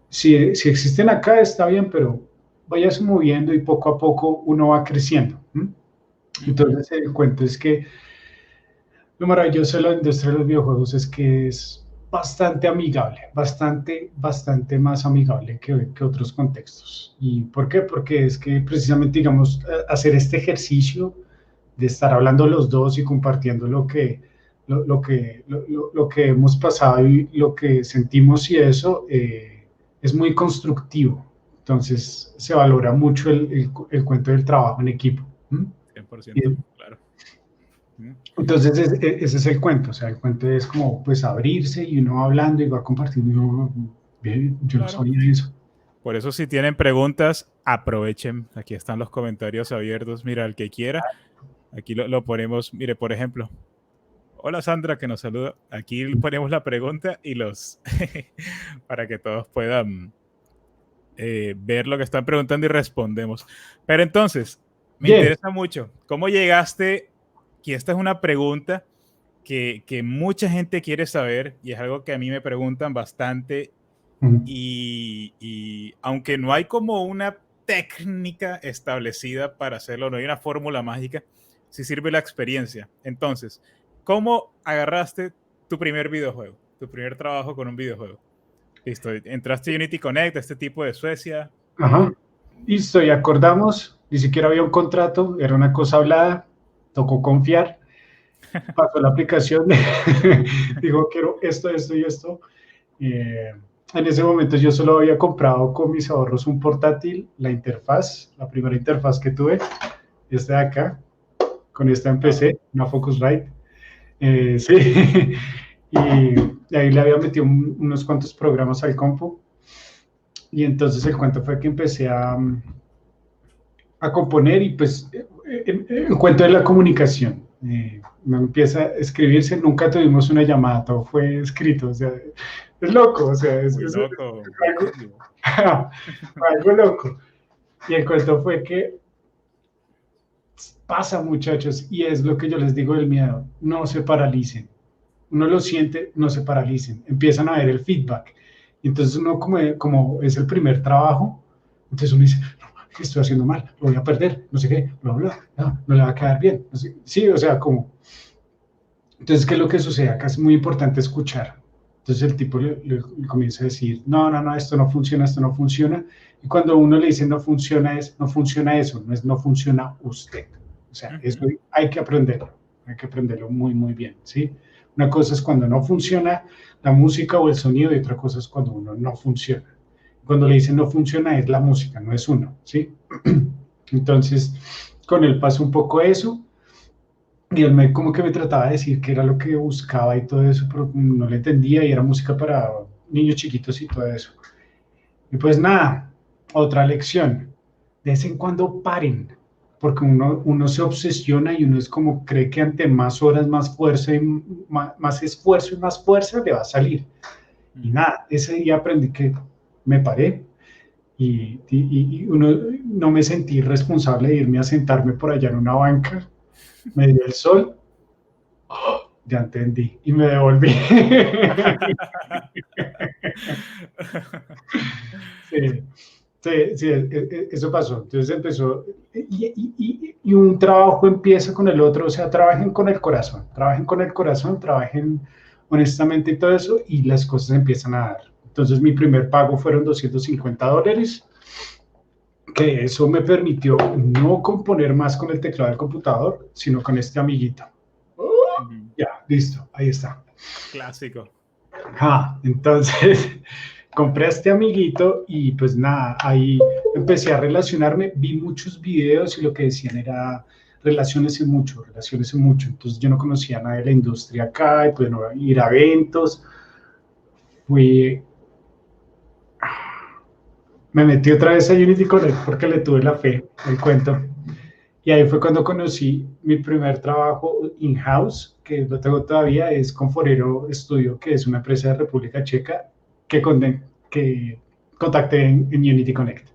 si existen acá está bien, pero váyase moviendo y poco a poco uno va creciendo. ¿M? Ujú. Entonces, el cuento es que lo maravilloso de la industria de los videojuegos es que es bastante amigable, bastante más amigable que otros contextos. ¿Y por qué? Porque es que precisamente, digamos, hacer este ejercicio de estar hablando los dos y compartiendo lo que hemos pasado y lo que sentimos y eso es muy constructivo. Entonces se valora mucho el cuento del trabajo en equipo. 100%, claro. Entonces ese es el cuento, o sea, el cuento es como pues abrirse y uno va hablando y va compartiendo. Yo no Claro. sabía eso. Por eso si tienen preguntas, aprovechen. Aquí están los comentarios abiertos. Mira, el que quiera, aquí lo ponemos. Mire, por ejemplo, hola Sandra que nos saluda. Aquí ponemos la pregunta y los para que todos puedan ver lo que están preguntando y respondemos. Pero entonces, me interesa mucho. ¿Cómo llegaste? Que esta es una pregunta que mucha gente quiere saber y es algo que a mí me preguntan bastante. Y aunque no hay como una técnica establecida para hacerlo, no hay una fórmula mágica, sí sirve la experiencia. Entonces, ¿cómo agarraste tu primer videojuego? Tu primer trabajo con un videojuego. Listo, entraste a Unity Connect, este tipo de Suecia. Ajá. Listo, y acordamos, ni siquiera había un contrato, era una cosa hablada, tocó confiar, pasó la aplicación, dijo quiero esto y esto. En ese momento yo solo había comprado con mis ahorros un portátil, la interfaz, la primera interfaz que tuve, esta de acá, con esta empecé, una Focusrite. Sí, y ahí le había metido unos cuantos programas al compu. Y entonces el cuento fue que empecé a componer y pues el cuento de la comunicación. Me empieza a escribirse, nunca tuvimos una llamada, todo fue escrito, o sea, es loco, o sea, es loco. Algo loco. Y el cuento fue que pasa, muchachos, y es lo que yo les digo del miedo, no se paralicen. Uno lo siente, no se paralicen, empiezan a ver el feedback. Y entonces uno como es el primer trabajo, entonces uno dice, no, estoy haciendo mal, lo voy a perder, no sé qué, bla, bla, no le va a quedar bien. No sé. Sí, o sea, como... Entonces, ¿qué es lo que sucede? Acá es muy importante escuchar. Entonces el tipo le comienza a decir, no, esto no funciona. Y cuando uno le dice no funciona eso, no es no funciona usted. O sea, eso hay que aprenderlo muy, muy bien, ¿sí? Una cosa es cuando no funciona la música o el sonido y otra cosa es cuando uno no funciona. Cuando le dicen no funciona es la música, no es uno, ¿sí? Entonces, con él pasa un poco eso. Y él como que me trataba de decir que era lo que buscaba y todo eso, pero no le entendía y era música para niños chiquitos y todo eso. Y pues nada, otra lección. De vez en cuando paren, porque uno se obsesiona y uno es como cree que ante más horas, más fuerza y más esfuerzo y más fuerza le va a salir. Y nada, ese día aprendí que me paré y no me sentí responsable de irme a sentarme por allá en una banca. Me dio el sol, ya entendí, y me devolví. Sí, eso pasó. Entonces empezó, y un trabajo empieza con el otro, o sea, trabajen con el corazón, trabajen honestamente y todo eso, y las cosas empiezan a dar. Entonces mi primer pago fueron $250, que eso me permitió no componer más con el teclado del computador, sino con este amiguito. Ya, listo, ahí está. Clásico. Entonces compré a este amiguito y pues nada, ahí empecé a relacionarme, vi muchos videos y lo que decían era relaciónense mucho. Entonces yo no conocía nada de la industria acá, y pues no ir a eventos. Me metí otra vez a Unity Connect porque le tuve la fe, el cuento. Y ahí fue cuando conocí mi primer trabajo in-house, que lo tengo todavía, es con Forero Studio, que es una empresa de República Checa que contacté en Unity Connect.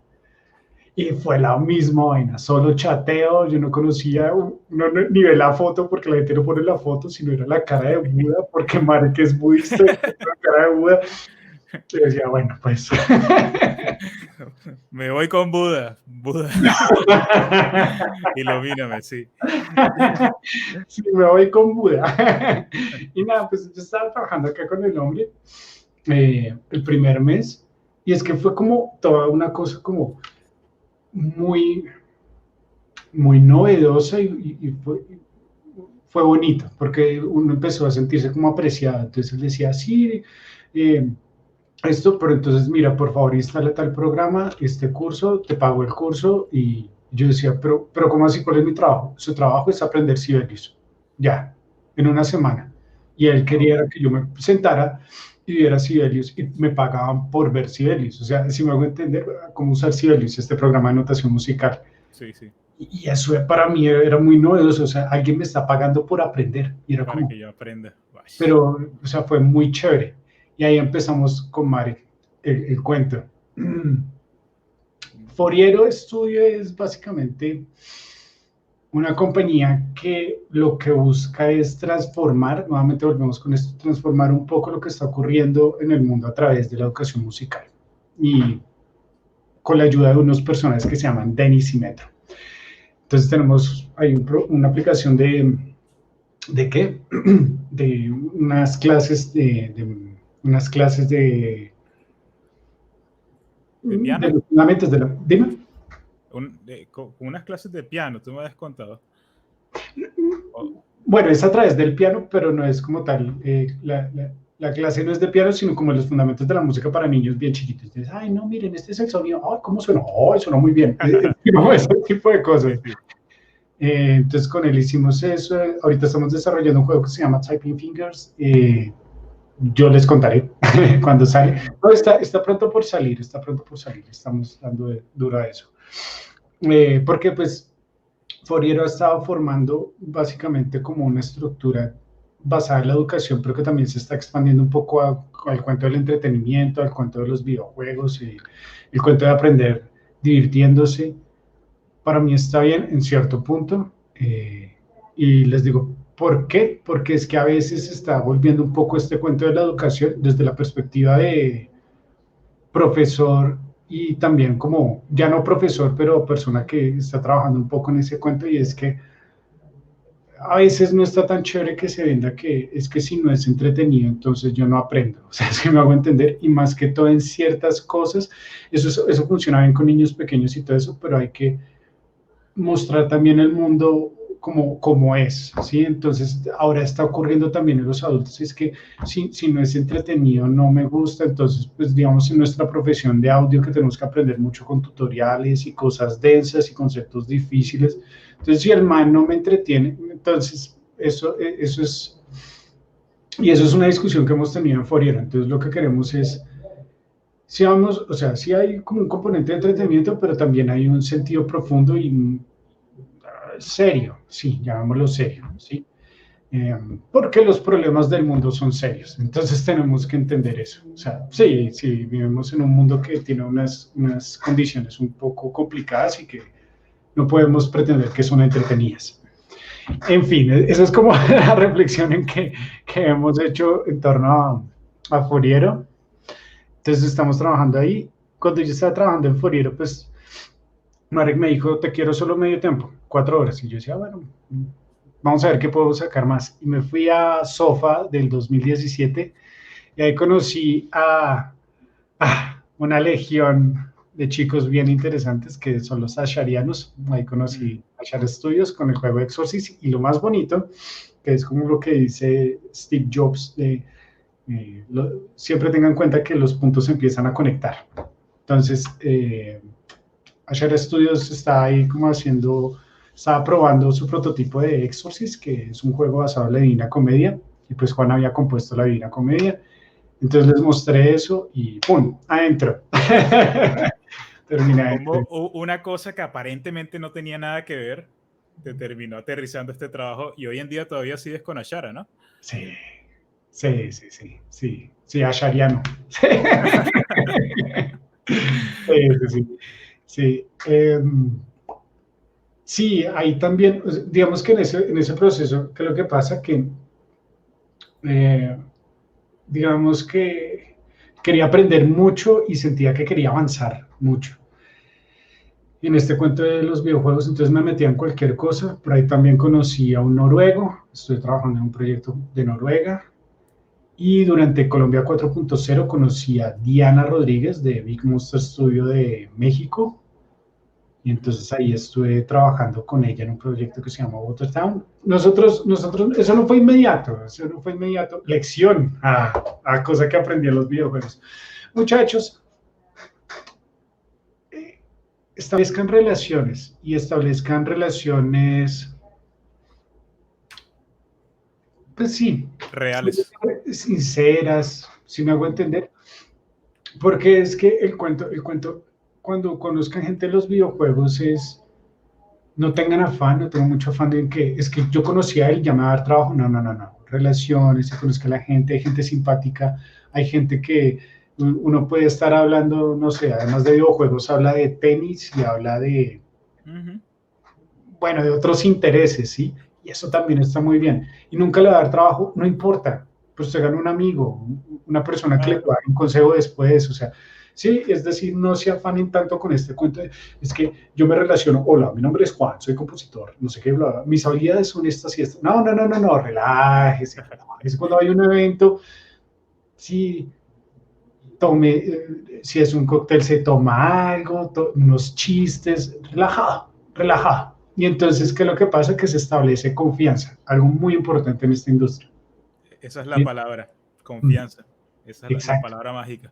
Y fue la misma vaina, solo chateo, yo no conocía, ni ve la foto porque la gente no pone la foto, sino era la cara de Buda, porque Mark es budista, la cara de Buda. Yo decía, bueno, pues. Me voy con Buda, Buda. Ilumíname, sí. Sí, me voy con Buda. Y nada, pues yo estaba trabajando acá con el hombre el primer mes, y es que fue como toda una cosa como muy, muy novedosa y fue bonito, porque uno empezó a sentirse como apreciado. Entonces él decía, sí, esto, pero entonces mira, por favor, instala tal programa, este curso, te pago el curso. Y yo decía, pero ¿cómo así? ¿Cuál es mi trabajo? Su trabajo es aprender Sibelius, ya, en una semana. Y él Wow. quería que yo me sentara y viera Sibelius, y me pagaban por ver Sibelius. O sea, si me hago entender cómo usar Sibelius, este programa de notación musical. Sí, sí, Y eso para mí era muy novedoso. O sea, alguien me está pagando por aprender. Y era para como, que yo aprenda. Wash. pero, o sea, fue muy chévere. Y ahí empezamos con Marek el cuento. Foriero Studio es básicamente una compañía que lo que busca es transformar, nuevamente volvemos con esto, transformar un poco lo que está ocurriendo en el mundo a través de la educación musical. Y con la ayuda de unos personajes que se llaman Denis y Metro. Entonces tenemos ahí una aplicación ¿de qué? De unas clases unas clases ¿De de piano? los fundamentos de la... Dime. Con unas clases de piano, tú me has contado. Oh, Bueno, es a través del piano, pero no es como tal. La clase no es de piano, sino como los fundamentos de la música para niños bien chiquitos. Entonces, ay, no, miren, este es el sonido. Ay, ¿cómo suena? Ay, suena muy bien. No, ese tipo de sí, cosas. sí. Entonces, con él hicimos eso. Ahorita estamos desarrollando un juego que se llama Typing Fingers. Yo les contaré cuando sale. No, está pronto por salir, está pronto por salir. Estamos dando duro a eso. Porque, pues, Foriero ha estado formando básicamente como una estructura basada en la educación, pero que también se está expandiendo un poco al cuento del entretenimiento, al cuento de los videojuegos, y el cuento de aprender divirtiéndose. Para mí está bien en cierto punto. Y les digo, ¿por qué? Porque es que a veces se está volviendo un poco este cuento de la educación desde la perspectiva de profesor, y también como, ya no profesor, pero persona que está trabajando un poco en ese cuento. Y es que a veces no está tan chévere que se venda que es que si no es entretenido, entonces yo no aprendo. O sea, es que me hago entender, y más que todo en ciertas cosas. Eso funciona bien con niños pequeños y todo eso, pero hay que mostrar también el mundo como es, ¿sí? Entonces, ahora está ocurriendo también en los adultos. Es que si no es entretenido, no me gusta. Entonces, pues digamos, en nuestra profesión de audio, que tenemos que aprender mucho con tutoriales y cosas densas y conceptos difíciles. Entonces, si el man no me entretiene, entonces eso es, y eso es una discusión que hemos tenido en Foriera. Entonces, lo que queremos es, si vamos, o sea, si hay como un componente de entretenimiento, pero también hay un sentido profundo y serio, sí, llamémoslo serio, ¿sí? Porque los problemas del mundo son serios. Entonces tenemos que entender eso. O sea, sí, sí, vivimos en un mundo que tiene unas condiciones un poco complicadas y que no podemos pretender que son entretenidas. En fin, esa es como la reflexión que hemos hecho en torno a Foriero. Entonces estamos trabajando ahí. Cuando yo estaba trabajando en Foriero, pues Marek me dijo, te quiero solo medio tiempo, 4 horas. Y yo decía, bueno, vamos a ver qué puedo sacar más. Y me fui a SOFA del 2017, y ahí conocí a una legión de chicos bien interesantes que son los asharianos. Ahí conocí Mm. Ashar Studios con el juego Exorcist, y lo más bonito, que es como lo que dice Steve Jobs, siempre tengan en cuenta que los puntos empiezan a conectar. Entonces, Ashar Studios está ahí como estaba probando su prototipo de Exorcist, que es un juego basado en la Divina Comedia, y pues Juan había compuesto la Divina Comedia. Entonces les mostré eso y ¡pum! Adentro. Terminé adentro. Como una cosa que aparentemente no tenía nada que ver, te terminó aterrizando este trabajo y hoy en día todavía sigues con Ashara, ¿no? Sí, sí, sí, sí, sí, sí, ashariano. Sí, sí, sí. Sí, sí, ahí también, digamos que en ese proceso, ¿qué es lo que pasa? Que, eh, digamos que quería aprender mucho y sentía que quería avanzar mucho. En este cuento de los videojuegos, entonces me metía en cualquier cosa. Por ahí también conocí a un noruego, estoy trabajando en un proyecto de Noruega. Y durante Colombia 4.0 conocí a Diana Rodríguez de Big Monster Studio de México. Y entonces ahí estuve trabajando con ella en un proyecto que se llama Watertown. Eso no fue inmediato, lección a cosa que aprendí en los videojuegos. Muchachos, establezcan relaciones y establezcan relaciones, pues sí, Reales. sinceras, si me hago entender. Porque es que el cuento, cuando conozcan gente de los videojuegos es, no tengan afán, no tengo mucho afán en que, es que yo conocía a él, ya me va a dar trabajo, no, no, no, no, relaciones, se conozca a la gente, hay gente simpática, hay gente que uno puede estar hablando, no sé, además de videojuegos, habla de tenis y habla de, Ujú. bueno, de otros intereses, ¿sí? Y eso también está muy bien. Y nunca le va a dar trabajo, no importa, pues usted gana un amigo, una persona que le Claro. pueda dar un consejo después, o sea, sí, es decir, no se afanen tanto con este cuento, es que yo me relaciono, hola, mi nombre es Juan, soy compositor, no sé qué, bla, bla, mis habilidades son estas y estas. No, no, no, no, no, relájese, relájese. Cuando hay un evento, sí, tome, si es un cóctel, se toma algo, unos chistes, relajado, relajado. Y entonces, ¿qué es lo que pasa? Que se establece confianza, algo muy importante en esta industria. Esa es la ¿Sí? palabra, confianza. Esa es la Exacto. palabra mágica.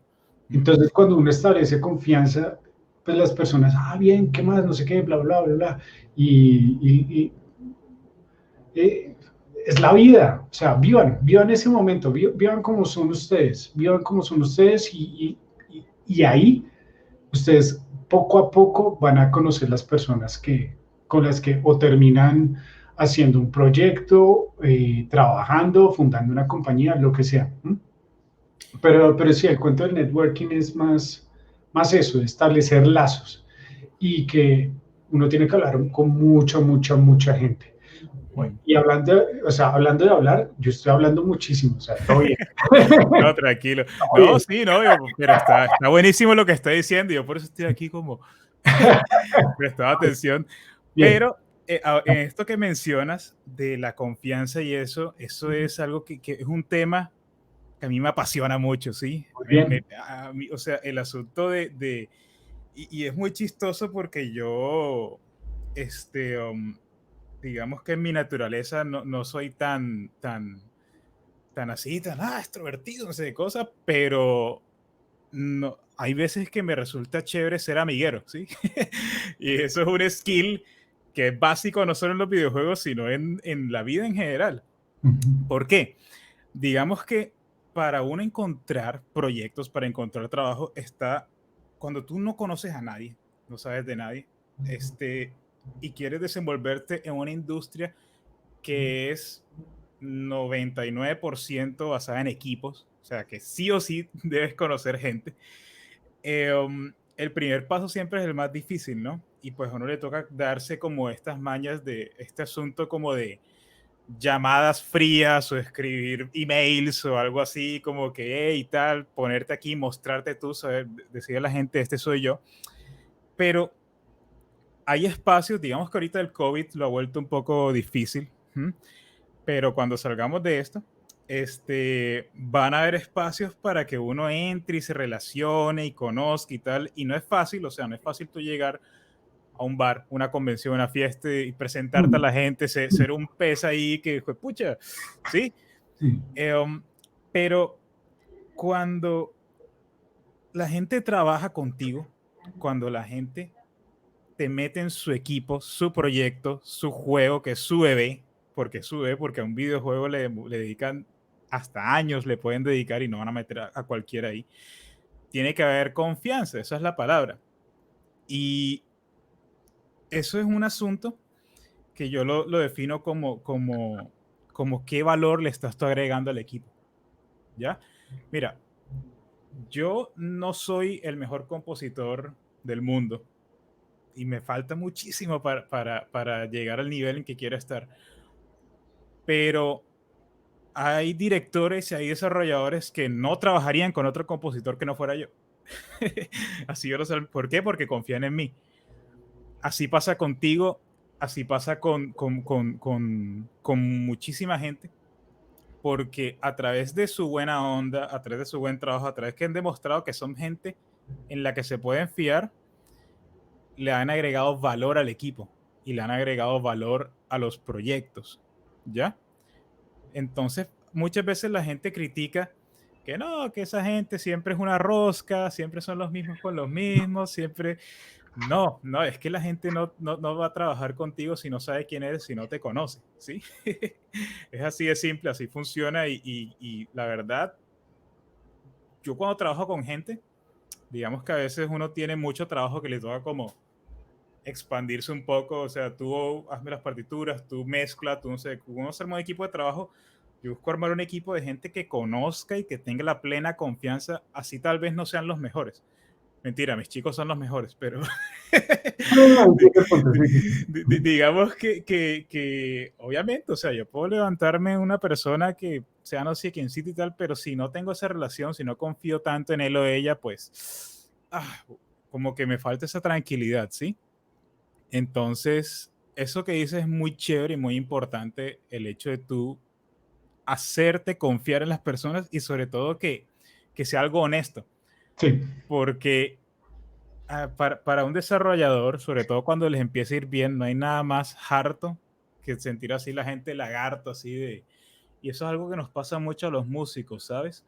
Ujú. Entonces, cuando uno establece confianza, pues las personas, bien, ¿qué más? No sé qué, bla, bla, bla, bla. Y eh, es la vida, o sea, vivan ese momento, vivan como son ustedes, vivan como son ustedes y ahí ustedes poco a poco van a conocer las personas con las que o terminan haciendo un proyecto, trabajando, fundando una compañía, lo que sea. ¿Mm? Pero sí, el cuento del networking es más eso, establecer lazos y que uno tiene que hablar con mucha gente. Bueno, Mm. y hablando de hablar, yo estoy hablando muchísimo, o sea, todo bien. No, tranquilo. Todo No, bien. sí, no, pero está buenísimo lo que está diciendo. Yo por eso estoy aquí como prestado atención. Bien. Pero en esto que mencionas de la confianza y eso es algo que es un tema que a mí me apasiona mucho, ¿sí? Muy bien. O sea, el asunto y es muy chistoso porque yo, este, digamos que en mi naturaleza no soy tan así, extrovertido, no sé de cosas, pero no, hay veces que me resulta chévere ser amiguero, ¿sí? Y eso es un skill que es básico no solo en los videojuegos, sino en la vida en general. Ujú. ¿Por qué? Digamos que para uno encontrar proyectos, para encontrar trabajo, está cuando tú no conoces a nadie, no sabes de nadie, y quieres desenvolverte en una industria que es 99% basada en equipos, o sea que sí o sí debes conocer gente. El primer paso siempre es el más difícil, ¿no? Y pues a uno le toca darse como estas mañas de este asunto como de llamadas frías o escribir emails o algo así como que, hey, tal, ponerte aquí, mostrarte tú, saber, decirle a la gente, este soy yo. Pero hay espacios, digamos que ahorita el COVID lo ha vuelto un poco difícil, ¿m? Pero cuando salgamos de esto, van a haber espacios para que uno entre y se relacione y conozca y tal, y no es fácil, o sea, no es fácil tú llegar a un bar, una convención, una fiesta y presentarte a Mm, la gente, ser un pez ahí que, pues, pucha, ¿sí? sí. Um, pero cuando la gente trabaja contigo, cuando la gente te mete en su equipo, su proyecto, su juego, que es su bebé, porque es su bebé, porque a un videojuego le dedican hasta años, le pueden dedicar y no van a meter a cualquiera ahí. Tiene que haber confianza, esa es la palabra. Y eso es un asunto que yo lo defino como qué valor le estás tú agregando al equipo, ¿ya? Mira, yo no soy el mejor compositor del mundo y me falta muchísimo para llegar al nivel en que quiero estar, pero hay directores y hay desarrolladores que no trabajarían con otro compositor que no fuera yo. Así yo lo sé. ¿Por qué? Porque confían en mí. Así pasa contigo, así pasa con muchísima gente, porque a través de su buena onda, a través de su buen trabajo, a través que han demostrado que son gente en la que se pueden fiar, le han agregado valor al equipo y le han agregado valor a los proyectos, ¿ya? Entonces, muchas veces la gente critica que no, que esa gente siempre es una rosca, siempre son los mismos con los mismos, siempre... No, no, es que la gente no va a trabajar contigo si no sabe quién eres, si no te conoce, ¿sí? Es así de simple, así funciona y la verdad, yo cuando trabajo con gente, digamos que a veces uno tiene mucho trabajo que le toca como expandirse un poco, o sea, tú hazme las partituras, tú mezcla, tú no sé, uno se arma un equipo de trabajo, yo busco armar un equipo de gente que conozca y que tenga la plena confianza, así tal vez no sean los mejores. Mentira, mis chicos son los mejores, pero No, entiendo el punto, sí, sí, sí. digamos que, obviamente, o sea, yo puedo levantarme una persona que sea no sé quién y tal, pero si no tengo esa relación, si no confío tanto en él o ella, pues como que me falta esa tranquilidad, ¿sí? Entonces, eso que dices es muy chévere y muy importante, el hecho de tú hacerte confiar en las personas y sobre todo que sea algo honesto, Sí, porque para un desarrollador, sobre todo cuando les empieza a ir bien, no hay nada más harto que sentir así la gente lagarto, así de... Y eso es algo que nos pasa mucho a los músicos, ¿sabes?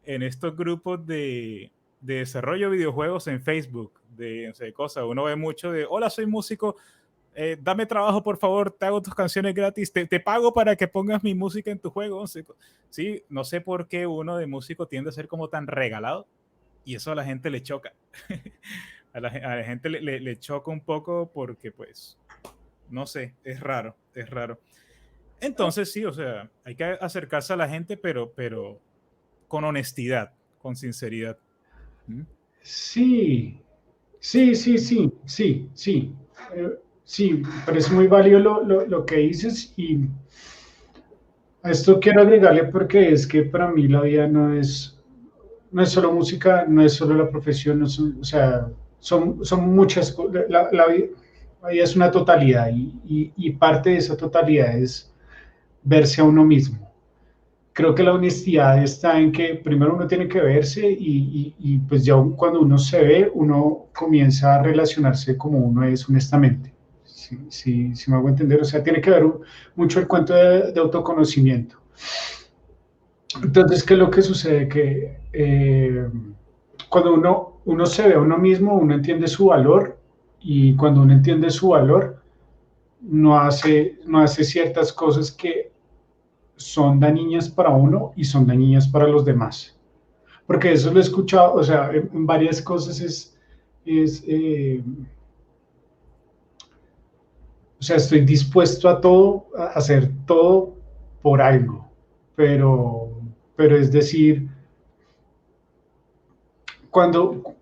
En estos grupos de desarrollo de videojuegos en Facebook, de no sé, cosas, uno ve mucho de, hola, soy músico, dame trabajo, por favor, te hago tus canciones gratis, te pago para que pongas mi música en tu juego. Sí, no sé por qué uno de músico tiende a ser como tan regalado y eso a la gente le choca. A la gente le choca un poco porque, pues, no sé, es raro, es raro. Entonces, sí, o sea, hay que acercarse a la gente, pero con honestidad, con sinceridad. ¿Mm? sí, sí, sí, sí, sí, sí. Sí, parece muy válido lo que dices y a esto quiero agregarle porque es que para mí la vida no es solo música, no es solo la profesión, no son, o sea, son muchas cosas. La vida es una totalidad y parte de esa totalidad es verse a uno mismo. Creo que la honestidad está en que primero uno tiene que verse y pues ya cuando uno se ve, uno comienza a relacionarse como uno es honestamente. Sí me hago entender. O sea, tiene que ver mucho el cuento de autoconocimiento. Entonces, ¿qué es lo que sucede? Que cuando uno se ve a uno mismo, uno entiende su valor y cuando uno entiende su valor, no hace ciertas cosas que son dañinas para uno y son dañinas para los demás. Porque eso lo he escuchado, o sea, en varias cosas es o sea, estoy dispuesto a todo, a hacer todo por algo, pero es decir, cuando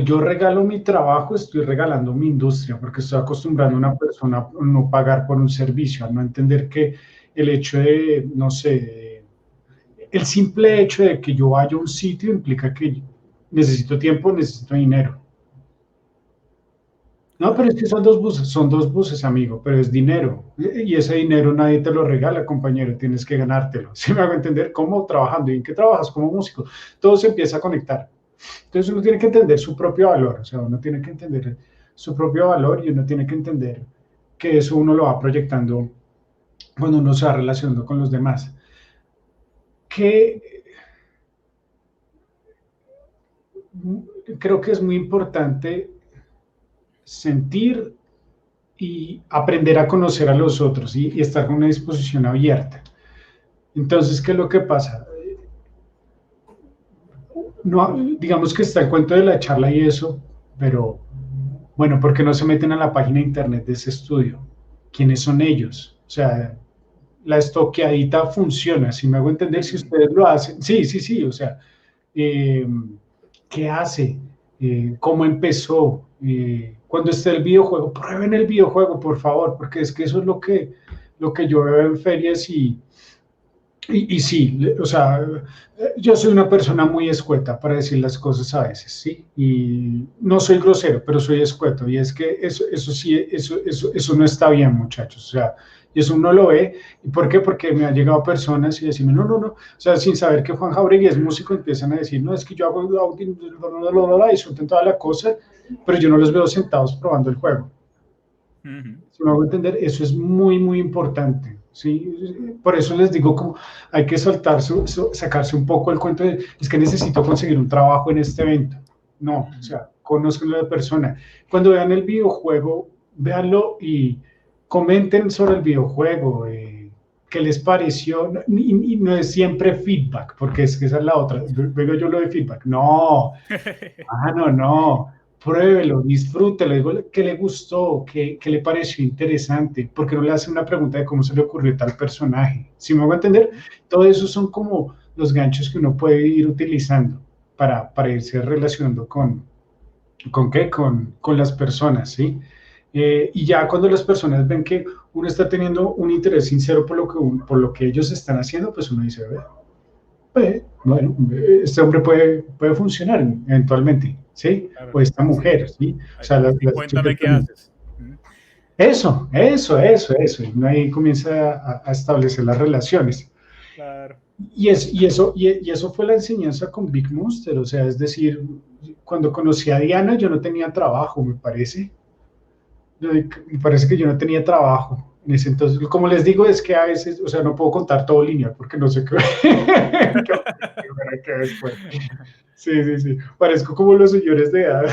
yo regalo mi trabajo, estoy regalando mi industria, porque estoy acostumbrando a una persona a no pagar por un servicio, a no entender que el hecho de, no sé, el simple hecho de que yo vaya a un sitio implica que necesito tiempo, necesito dinero. No, pero Claro. es que son dos buses, amigo, pero es dinero. Y ese dinero nadie te lo regala, compañero, tienes que ganártelo. ¿Sí me hago entender? ¿Cómo? Trabajando. ¿Y en qué trabajas? Como músico. Todo se empieza a conectar. Entonces uno tiene que entender su propio valor, o sea, uno tiene que entender su propio valor y uno tiene que entender que eso uno lo va proyectando cuando uno se va relacionando con los demás. Que creo que es muy importante sentir y aprender a conocer a los otros y estar con una disposición abierta. Entonces, ¿qué es lo que pasa? No, digamos que está el cuento de la charla y eso, pero bueno, ¿por qué no se meten a la página de internet de ese estudio? ¿Quiénes son ellos? O sea, la estoqueadita funciona, si me hago entender, si ustedes lo hacen, sí, sí, sí, o sea, eh, ¿qué hace? ¿Cómo empezó? Cuando esté el videojuego, prueben el videojuego, por favor, porque es que eso es lo que yo veo en ferias Y sí, o sea, yo soy una persona muy escueta para decir las cosas a veces, ¿sí? Y no soy grosero, pero soy escueto. Y es que eso sí, eso no está bien, muchachos. O sea, y eso uno lo ve. ¿Y por qué? Porque me han llegado personas y decirme, no, no, no. O sea, sin saber que Juan Jauregui es músico, empiezan a decir, no, es que yo hago y suelten toda la cosa, pero yo no los veo sentados probando el juego. Ujú. Si me hago entender, eso es muy, muy importante. ¿Sí? Por eso les digo, como hay que sacarse un poco el cuento de, es que necesito conseguir un trabajo en este evento. No, o sea, conozcan a la persona. Cuando vean el videojuego, véanlo y comenten sobre el videojuego. ¿Qué les pareció? Y no es siempre feedback, porque es que esa es la otra. Vengo yo lo de feedback. No, no, no. Pruébelo, disfrútelo, digo qué le gustó, qué le pareció interesante, porque no le hace una pregunta de cómo se le ocurrió tal personaje. ¿Sí me hago entender? Todo eso son como los ganchos que uno puede ir utilizando para irse relacionando ¿con qué? Con las personas, ¿sí? Y ya cuando las personas ven que uno está teniendo un interés sincero por lo que ellos están haciendo, pues uno dice, bueno, este hombre puede funcionar eventualmente, ¿sí? Claro, O esta sí. mujer, ¿sí? O sea, Así las chicas cuéntame qué también. haces. Ujú. Eso. Y uno ahí comienza a establecer las relaciones. Claro. Y eso fue la enseñanza con Big Monster. O sea, es decir, cuando conocí a Diana, yo no tenía trabajo, me parece. Me parece que yo no tenía trabajo en ese entonces. Como les digo, es que a veces, o sea, no puedo contar todo lineal porque no sé qué, qué después. Sí. Parezco como los señores de edad,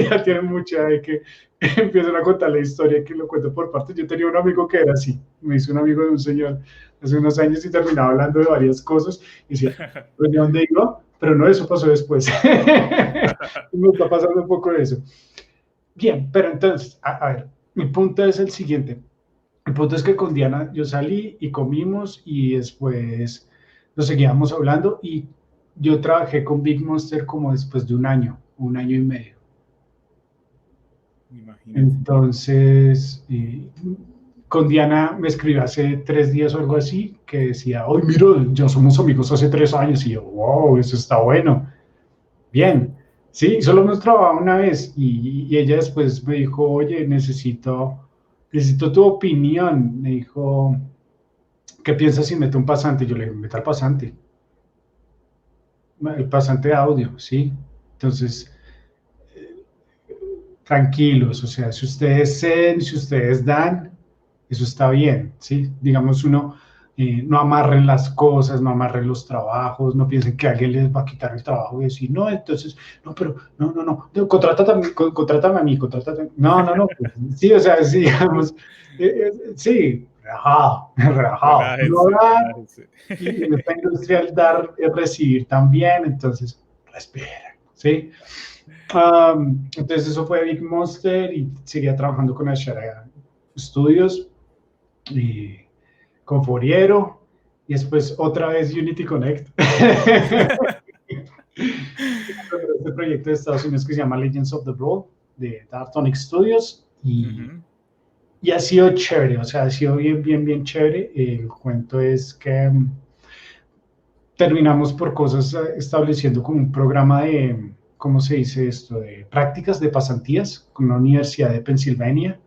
ya tienen mucha de que empiezan a contar la historia y que lo cuento por partes. Yo tenía un amigo que era así, me hizo un amigo de un señor hace unos años y terminaba hablando de varias cosas y decía, pues de dónde iba, pero no, eso pasó después. Me está pasando un poco de eso. Bien, pero entonces, a ver, mi punto es el siguiente. El punto es que con Diana yo salí y comimos y después nos seguíamos hablando y yo trabajé con Big Monster como después de un año y medio. Imagínate. Entonces, con Diana me escribió hace 3 días o algo así que decía, hoy mira, ya somos amigos hace 3 años y yo, wow, eso está bueno. Bien, sí, solo hemos trabajado una vez y ella después me dijo, oye, necesito tu opinión. Me dijo, ¿qué piensas si meto un pasante? Yo le dije, meta el pasante, el pasante de audio, ¿sí? Entonces, tranquilos, o sea, si ustedes ceden, si ustedes dan, eso está bien, ¿sí? Digamos, uno no amarren las cosas, no amarren los trabajos, no piensen que alguien les va a quitar el trabajo y decir, no, entonces, no, pero, no, contrátame a mí, contrátame, no, pues, sí, o sea, sí, digamos, sí, relajado, relajado, no Relájense, dar, relájense. y en esta industria el dar es recibir también, entonces, respira, ¿sí? Entonces eso fue Big Monster y seguía trabajando con Ashara Studios y con Foriero y después otra vez Unity Connect. Este proyecto de Estados Unidos que se llama Legends of the Brawl de Darktonic Studios Ujú. y ha sido chévere, o sea, ha sido bien chévere. El cuento es que terminamos por cosas estableciendo como un programa de, ¿cómo se dice esto? De prácticas de pasantías con una universidad de Pensilvania.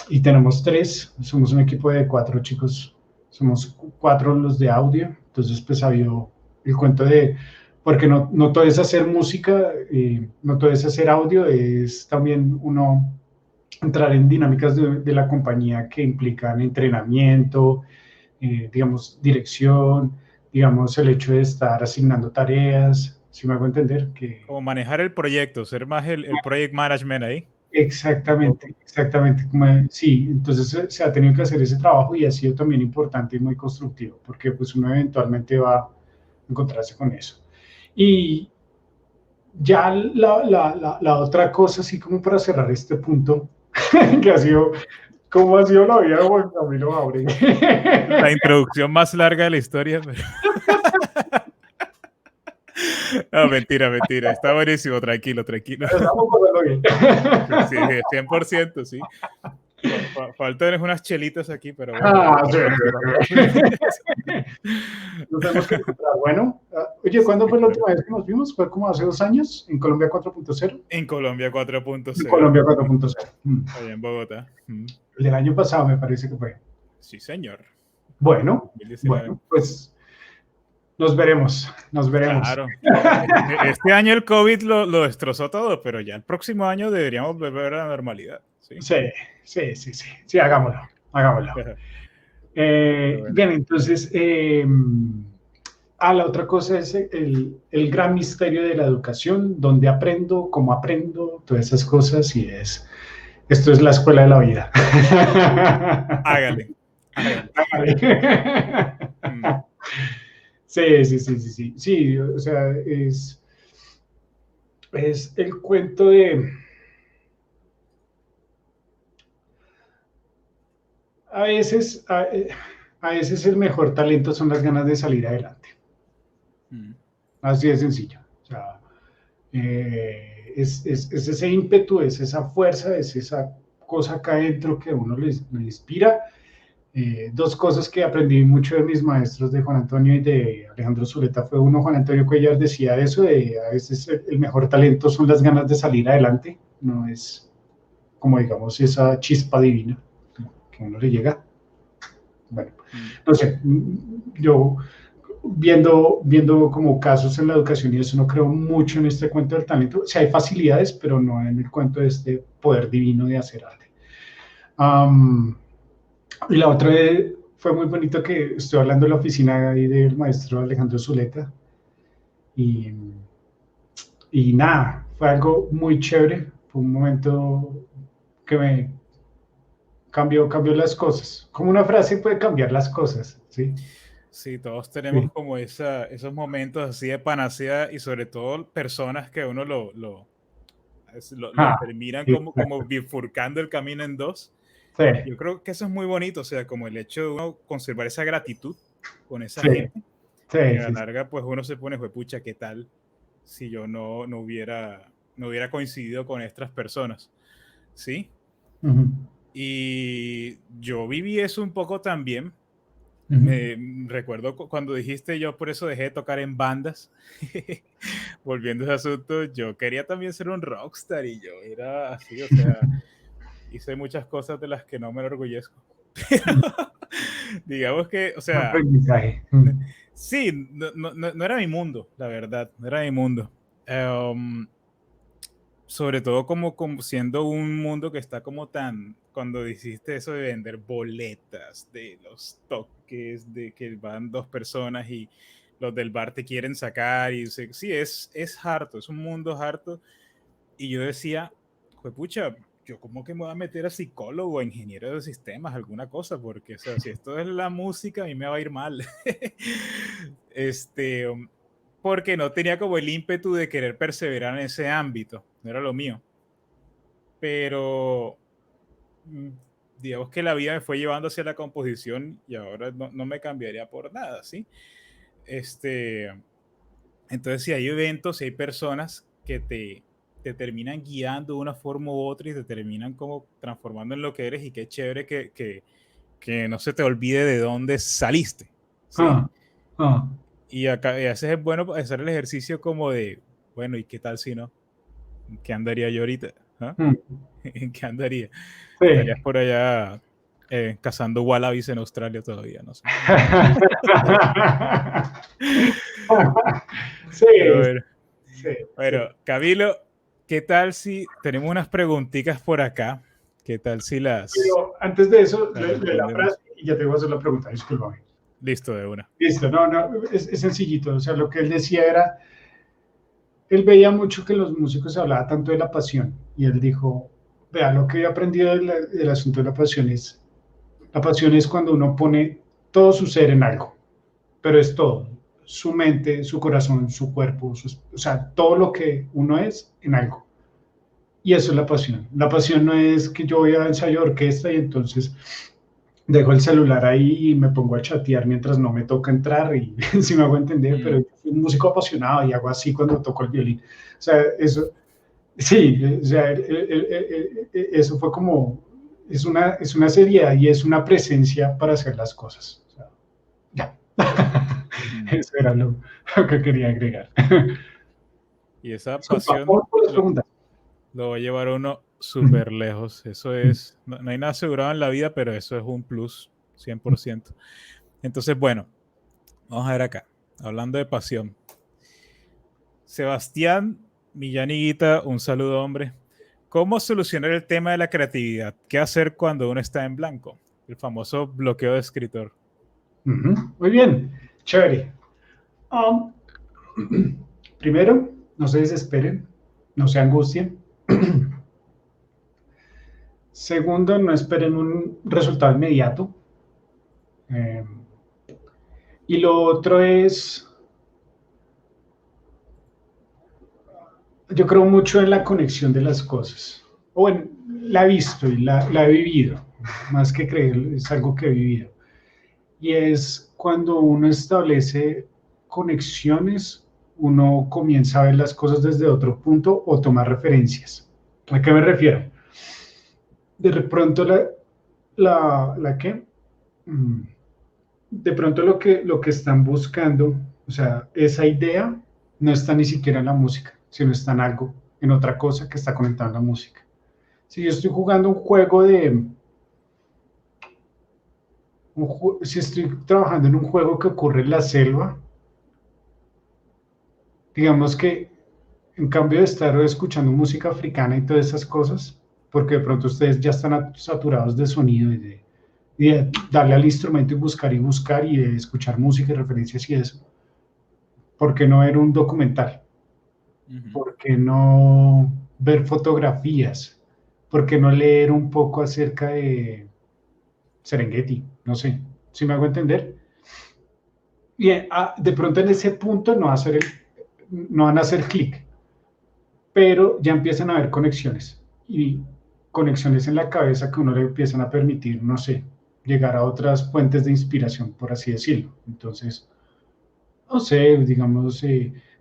Y tenemos tres, somos un equipo de 4 chicos, somos 4 los de audio. Entonces, pues ha habido el cuento de, porque no todo es hacer música, no todo es hacer audio, es también uno entrar en dinámicas de la compañía que implican entrenamiento, digamos, dirección, digamos, el hecho de estar asignando tareas, si me hago entender, que Como manejar el proyecto, ser más el project management ahí, un poco. exactamente, sí, entonces se ha tenido que hacer ese trabajo y ha sido también importante y muy constructivo, porque pues uno eventualmente va a encontrarse con eso. Y ya la otra cosa, así como para cerrar este punto, que ha sido, ¿cómo ha sido la vida de Juan Camilo Jauregui? La introducción más larga de la historia, pero... No, mentira, mentira. Está buenísimo, tranquilo, tranquilo. Estamos pasando bien. Sí, 100%, sí. Faltan unas chelitas aquí, pero bueno. Sí. Nos tenemos que encontrar. Bueno, oye, ¿cuándo fue la última vez que nos vimos? ¿Fue como hace 2 años en Colombia 4.0? En Colombia 4.0. En Colombia 4.0. Allá en Bogotá. El del año pasado me parece que fue. Sí, señor. Bueno, pues nos veremos. Claro. Este año el COVID lo destrozó todo, pero ya el próximo año deberíamos volver a la normalidad. Sí, hagámoslo. Bien, entonces, la otra cosa es el gran misterio de la educación, donde aprendo, cómo aprendo, todas esas cosas, y esto es la escuela de la vida. Hágale. Sí, o sea, es el cuento de... A veces el mejor talento son las ganas de salir adelante. Así de sencillo. O sea, es ese ímpetu, es esa fuerza, es esa cosa acá adentro que a uno le inspira. 2 cosas que aprendí mucho de mis maestros, de Juan Antonio y de Alejandro Zuleta, fue uno, Juan Antonio Cuellar decía eso, de a veces el mejor talento son las ganas de salir adelante, no es como digamos esa chispa divina que a uno le llega. Bueno, no sé, yo viendo como casos en la educación y eso, no creo mucho en este cuento del talento. O sea, hay facilidades, pero no en el cuento de este poder divino de hacer arte. Y la otra fue muy bonito que estoy hablando de la oficina ahí del maestro Alejandro Zuleta. Y nada, fue algo muy chévere. Fue un momento que me cambió las cosas. Como una frase puede cambiar las cosas, ¿sí? Sí, todos tenemos como esos momentos así de panacea y sobre todo personas que uno lo terminan como bifurcando el camino en dos. Sí. Yo creo que eso es muy bonito, o sea, como el hecho de uno conservar esa gratitud con esa gente. Y a la larga, pues uno se pone, pucha, ¿qué tal si yo no hubiera coincidido con estas personas? ¿Sí? Y yo viví eso un poco también. Me recuerdo cuando dijiste, yo por eso dejé de tocar en bandas. Volviendo a ese asunto, yo quería también ser un rockstar y yo era así, o sea, hice muchas cosas de las que no me enorgullezco. Digamos que, o sea, sí, no era mi mundo, la verdad, no era mi mundo. Sobre todo como siendo un mundo que está como tan, cuando dijiste eso de vender boletas, de los toques, de que van 2 personas y los del bar te quieren sacar, y sí, es harto, es un mundo harto. Y yo decía, pucha, yo como que me voy a meter a psicólogo, a ingeniero de sistemas, alguna cosa, porque, o sea, si esto es la música, a mí me va a ir mal. Porque no tenía como el ímpetu de querer perseverar en ese ámbito, no era lo mío. Pero digamos que la vida me fue llevando hacia la composición y ahora no me cambiaría por nada, ¿sí? Entonces, si hay eventos, si hay personas que te terminan guiando de una forma u otra y te terminan como transformando en lo que eres, y qué chévere que no se te olvide de dónde saliste, ¿sí? Y acá a veces es bueno hacer el ejercicio como de, bueno, ¿y qué tal si no? ¿En qué andaría yo ahorita? ¿En qué andaría? Sí. Estarías por allá cazando wallabies en Australia todavía, no sé. Sí. Bueno, Camilo, ¿qué tal si tenemos unas preguntitas por acá? ¿Qué tal si las... Pero antes de eso, la frase y ya te voy a hacer la pregunta, discúlpame. Listo, de una. Listo, es sencillito. O sea, lo que él decía era, él veía mucho que los músicos hablaban tanto de la pasión, y él dijo, vea, lo que he aprendido del asunto de la pasión es cuando uno pone todo su ser en algo, pero es todo, su mente, su corazón, su cuerpo, o sea, todo lo que uno es en algo. Y eso es la pasión. La pasión no es que yo voy a ensayo de orquesta y entonces dejo el celular ahí y me pongo a chatear mientras no me toca entrar, y si me hago entender, pero yo soy un músico apasionado y hago así cuando toco el violín. O sea, eso, sí, o sea, eso fue como es una seriedad y es una presencia para hacer las cosas. O sea, ya. Eso era lo que quería agregar. Y esa Disculpa, pasión ¿cómo puedes preguntar? lo va a llevar a uno súper lejos. Eso es, no hay nada asegurado en la vida, pero eso es un plus 100%. Entonces, bueno, vamos a ver acá, hablando de pasión. Sebastián Millán Higuita, un saludo, hombre. ¿Cómo solucionar el tema de la creatividad? ¿Qué hacer cuando uno está en blanco? El famoso bloqueo de escritor. Muy bien, chévere. Um, Primero, no se desesperen, no se angustien. Segundo, no esperen un resultado inmediato. Eh, y lo otro es, yo creo mucho en la conexión de las cosas. O bueno, la he visto y la he vivido, más que creer, es algo que he vivido. Y es cuando uno establece conexiones, uno comienza a ver las cosas desde otro punto o tomar referencias. ¿A qué me refiero? De pronto la ¿qué? De pronto lo que están buscando, o sea, esa idea no está ni siquiera en la música, sino está en algo, en otra cosa que está conectada a la música. Si yo estoy jugando un juego si estoy trabajando en un juego que ocurre en la selva, digamos que en cambio de estar escuchando música africana y todas esas cosas, porque de pronto ustedes ya están saturados de sonido y de darle al instrumento y buscar y de escuchar música y referencias y eso, ¿por qué no ver un documental? ¿Por qué no ver fotografías? ¿Por qué no leer un poco acerca de Serengeti? No sé, si me hago entender. Y de pronto en ese punto no van a hacer clic, pero ya empiezan a haber conexiones y conexiones en la cabeza que uno le empiezan a permitir, no sé, llegar a otras fuentes de inspiración, por así decirlo. Entonces, no sé, digamos,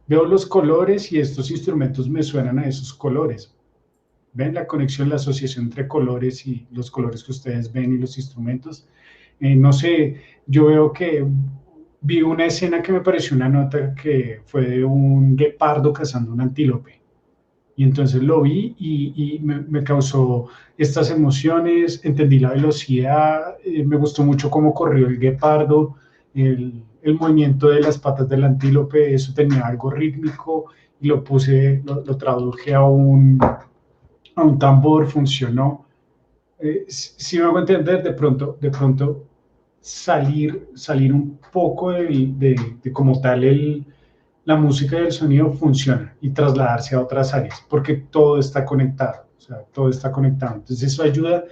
veo los colores y estos instrumentos me suenan a esos colores. ¿Ven la conexión, la asociación entre colores y los colores que ustedes ven y los instrumentos? No sé, yo veo que vi una escena que me pareció una nota que fue de un guepardo cazando un antílope. Y entonces lo vi y me causó estas emociones, entendí la velocidad, me gustó mucho cómo corrió el guepardo, el movimiento de las patas del antílope, eso tenía algo rítmico y lo traduje a un tambor, funcionó. Si me hago entender, de pronto salir un poco de como tal la música y el sonido funciona y trasladarse a otras áreas, porque todo está conectado, o sea, todo está conectado. Entonces eso ayuda,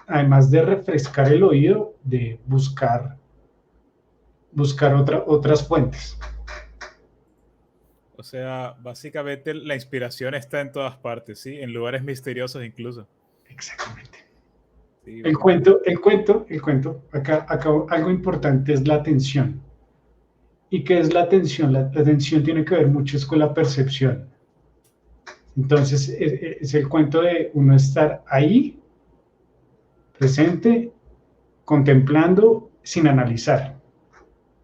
además de refrescar el oído, de buscar otras fuentes. O sea, básicamente la inspiración está en todas partes, ¿sí? En lugares misteriosos incluso. Exactamente. Sí, ve. El cuento, acá algo importante es la atención. ¿Y qué es la atención? La atención tiene que ver mucho con la percepción. Entonces, es el cuento de uno estar ahí, presente, contemplando, sin analizar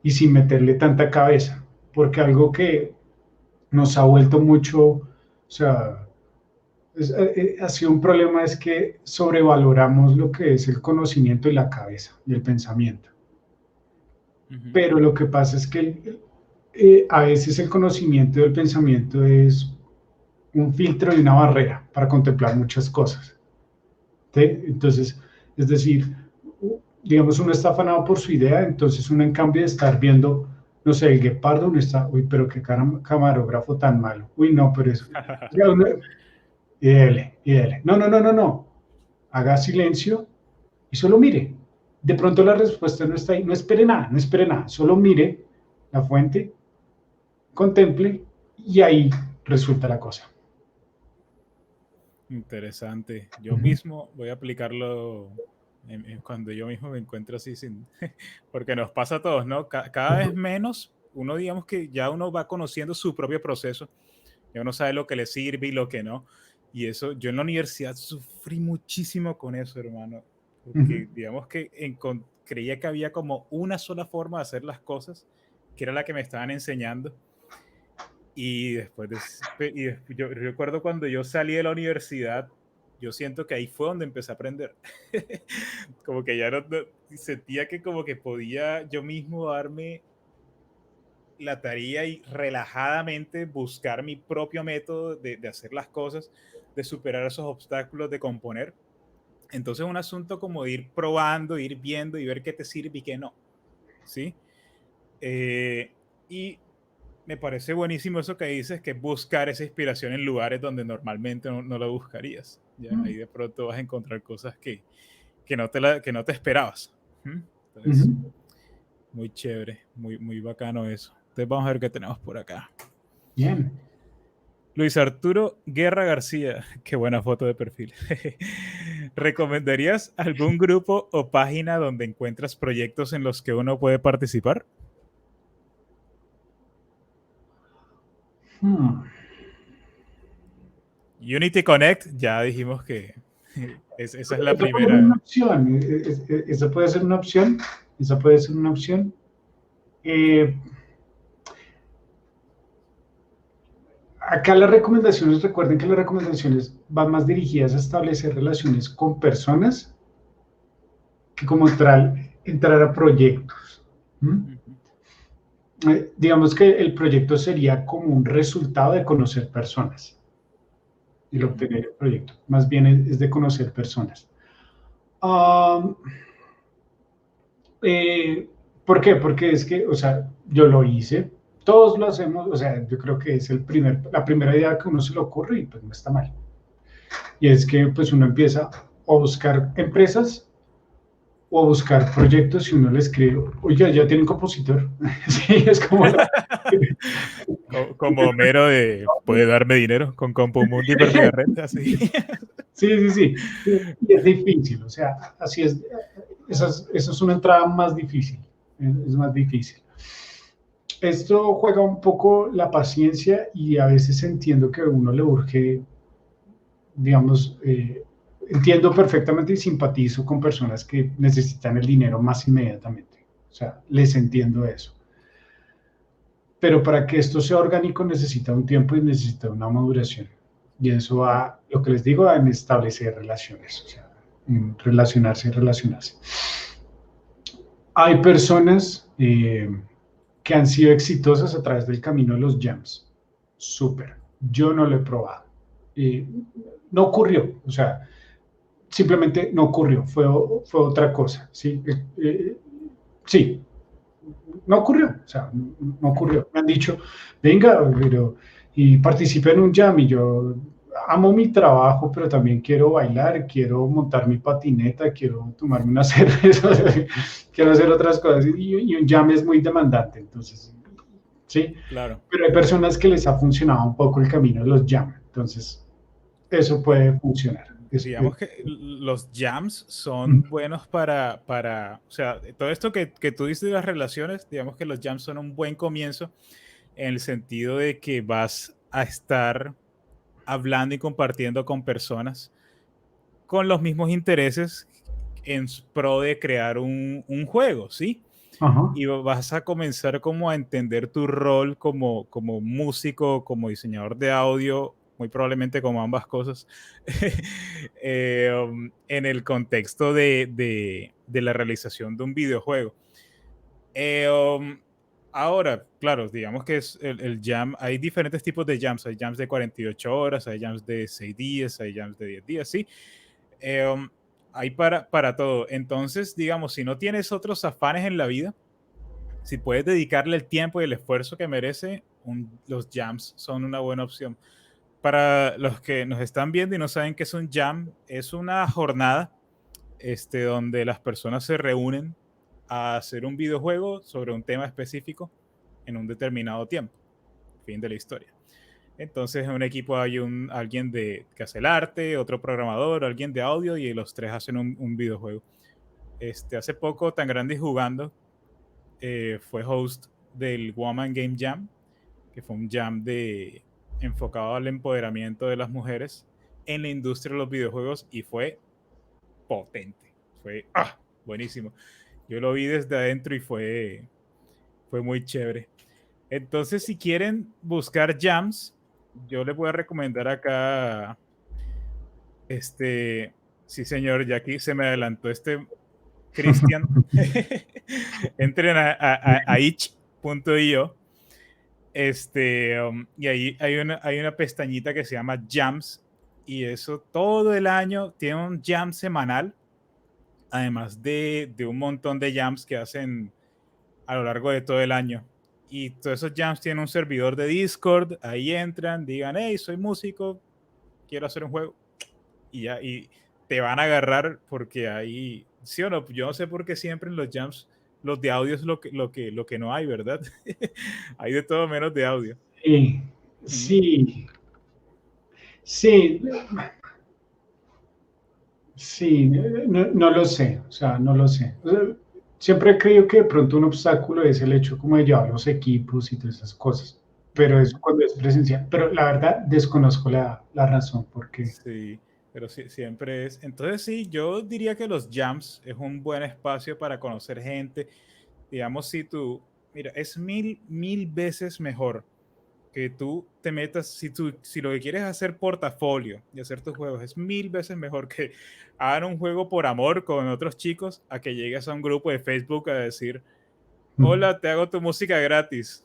y sin meterle tanta cabeza. Porque algo que nos ha vuelto mucho, o sea, ha sido un problema es que sobrevaloramos lo que es el conocimiento y la cabeza y el pensamiento. Pero lo que pasa es que a veces el conocimiento y el pensamiento es un filtro y una barrera para contemplar muchas cosas. ¿Sí? Entonces, es decir, digamos, uno está afanado por su idea, entonces uno en cambio de estar viendo, no sé, el guepardo, uno está, uy, pero qué camarógrafo tan malo, uy, no, pero eso, ya uno, y dele, y dele. No, no, no, no, no, haga silencio y solo mire. De pronto la respuesta no está ahí, no espere nada, no espere nada, solo mire la fuente, contemple y ahí resulta la cosa. Interesante. Yo Uh -huh. mismo voy a aplicarlo cuando yo mismo me encuentro así sin... Porque nos pasa a todos, ¿no? Cada vez menos, uno digamos que ya uno va conociendo su propio proceso, ya uno sabe lo que le sirve y lo que no. Y eso, yo en la universidad sufrí muchísimo con eso, hermano, Ujú. porque digamos que creía que había como una sola forma de hacer las cosas, que era la que me estaban enseñando. Y yo recuerdo cuando yo salí de la universidad, yo siento que ahí fue donde empecé a aprender. Como que ya sentía que como que podía yo mismo darme la tarea y relajadamente buscar mi propio método de hacer las cosas, de superar esos obstáculos, de componer. Entonces es un asunto como de ir probando, ir viendo y ver qué te sirve y qué no, ¿sí? Y me parece buenísimo eso que dices, que es buscar esa inspiración en lugares donde normalmente no la buscarías. ¿Ya? Ahí de pronto vas a encontrar cosas que no te esperabas. ¿Mm? Entonces, Ujú. muy chévere, muy bacano eso. Entonces vamos a ver qué tenemos por acá. Bien. Luis Arturo Guerra García, qué buena foto de perfil. ¿Recomendarías algún grupo o página donde encuentras proyectos en los que uno puede participar? Hmm. Unity Connect, ya dijimos que esa es la Eso puede ser una primera. opción. Esa puede ser una opción. Esa puede ser una opción. Eh, Acá las recomendaciones, recuerden que las recomendaciones van más dirigidas a establecer relaciones con personas que como entrar a proyectos. ¿Mm? Ujú, Digamos que el proyecto sería como un resultado de conocer personas, el ujú, obtener el proyecto. Más bien es de conocer personas. Um, eh, ¿Por qué? Porque es que, o sea, yo lo hice, todos lo hacemos, o sea, yo creo que es la primera idea que uno se le ocurre y pues no está mal. Y es que pues uno empieza a buscar empresas o a buscar proyectos y uno le escribe, oye, ya tienen compositor. Sí, es como la... Como Homero de puede darme dinero con Compu Mundi per Mega Red, así. Sí, sí, sí. Y es difícil, o sea, así es. Esa es una entrada más difícil. Es más difícil. Esto juega un poco la paciencia y a veces entiendo que a uno le urge, digamos, entiendo perfectamente y simpatizo con personas que necesitan el dinero más inmediatamente. O sea, les entiendo eso. Pero para que esto sea orgánico necesita un tiempo y necesita una maduración. Y eso va, lo que les digo, en establecer relaciones, o sea, en relacionarse y relacionarse. Hay personas que han sido exitosas a través del camino de los jams. Súper. Yo no lo he probado. Eh, no ocurrió, o sea, simplemente no ocurrió, fue otra cosa. ¿Sí? Sí, no ocurrió, o sea, no ocurrió. Me han dicho, venga, pero, y participe en un jam, y yo amo mi trabajo, pero también quiero bailar, quiero montar mi patineta, quiero tomarme una cerveza, quiero hacer otras cosas, y un jam es muy demandante, entonces, sí, Claro. pero hay personas que les ha funcionado un poco el camino de los jam, entonces, eso puede funcionar. Digamos que los jams son buenos o sea, todo esto que tú dices de las relaciones, digamos que los jams son un buen comienzo en el sentido de que vas a estar hablando y compartiendo con personas con los mismos intereses pro de crear un juego, ¿sí? Ajá. Y vas a comenzar como a entender tu rol como músico, como diseñador de audio, muy probablemente como ambas cosas, en el contexto de la realización de un videojuego. Eh, um, Ahora, claro, digamos que es el jam, hay diferentes tipos de jams, hay jams de 48 horas, hay jams de 6 días, hay jams de 10 días, ¿sí? Eh, um, hay para todo. Entonces, digamos, si no tienes otros afanes en la vida, si puedes dedicarle el tiempo y el esfuerzo que merece, los jams son una buena opción. Para los que nos están viendo y no saben qué es un jam, es una jornada donde las personas se reúnen a hacer un videojuego sobre un tema específico en un determinado tiempo. Fin de la historia. Entonces en un equipo hay alguien que hace el arte, otro programador, alguien de audio y los tres hacen un videojuego. Hace poco, Tan Grande y Jugando fue host del Woman Game Jam, que fue un jam enfocado al empoderamiento de las mujeres en la industria de los videojuegos y fue potente. Fue buenísimo. Yo lo vi desde adentro y fue muy chévere. Entonces, si quieren buscar jams, yo les voy a recomendar acá, sí señor, ya aquí se me adelantó Cristian. Entren a itch.io, y ahí hay una pestañita que se llama jams, y eso todo el año tiene un jam semanal, además de un montón de jams que hacen a lo largo de todo el año. Y todos esos jams tienen un servidor de Discord, ahí entran, digan, hey, soy músico, quiero hacer un juego, y ya, y te van a agarrar porque ahí, sí o no, yo no sé por qué siempre en los jams los de audio es lo que no hay, ¿verdad? Hay de todo menos de audio. Sí, sí, sí, sí, no lo sé, o sea, no lo sé. O sea, siempre he creído que de pronto un obstáculo es el hecho como de llevar los equipos y todas esas cosas, pero eso cuando es presencial. Pero la verdad desconozco la razón, porque Sí, pero sí, siempre es. Entonces sí, yo diría que los jams es un buen espacio para conocer gente. Digamos, si tú, mira, es mil veces mejor que tú te metas, si lo que quieres es hacer portafolio y hacer tus juegos, es mil veces mejor que hagan un juego por amor con otros chicos a que llegues a un grupo de Facebook a decir, hola, te hago tu música gratis.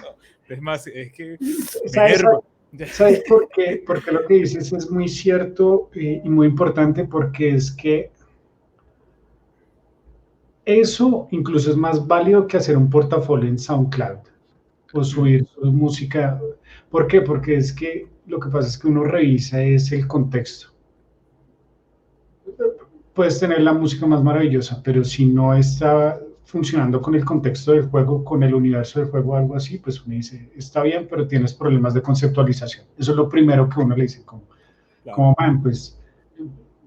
No, es más, es que me ¿sabes, enerva. sabes por qué? Porque lo que dices es muy cierto y muy importante, porque es que eso incluso es más válido que hacer un portafolio en SoundCloud o subir su música. ¿Por qué? Porque es que lo que pasa es que uno revisa es el contexto. Puedes tener la música más maravillosa, pero si no está funcionando con el contexto del juego, con el universo del juego o algo así, pues uno dice, está bien, pero tienes problemas de conceptualización. Eso es lo primero que uno le dice, Claro. man, pues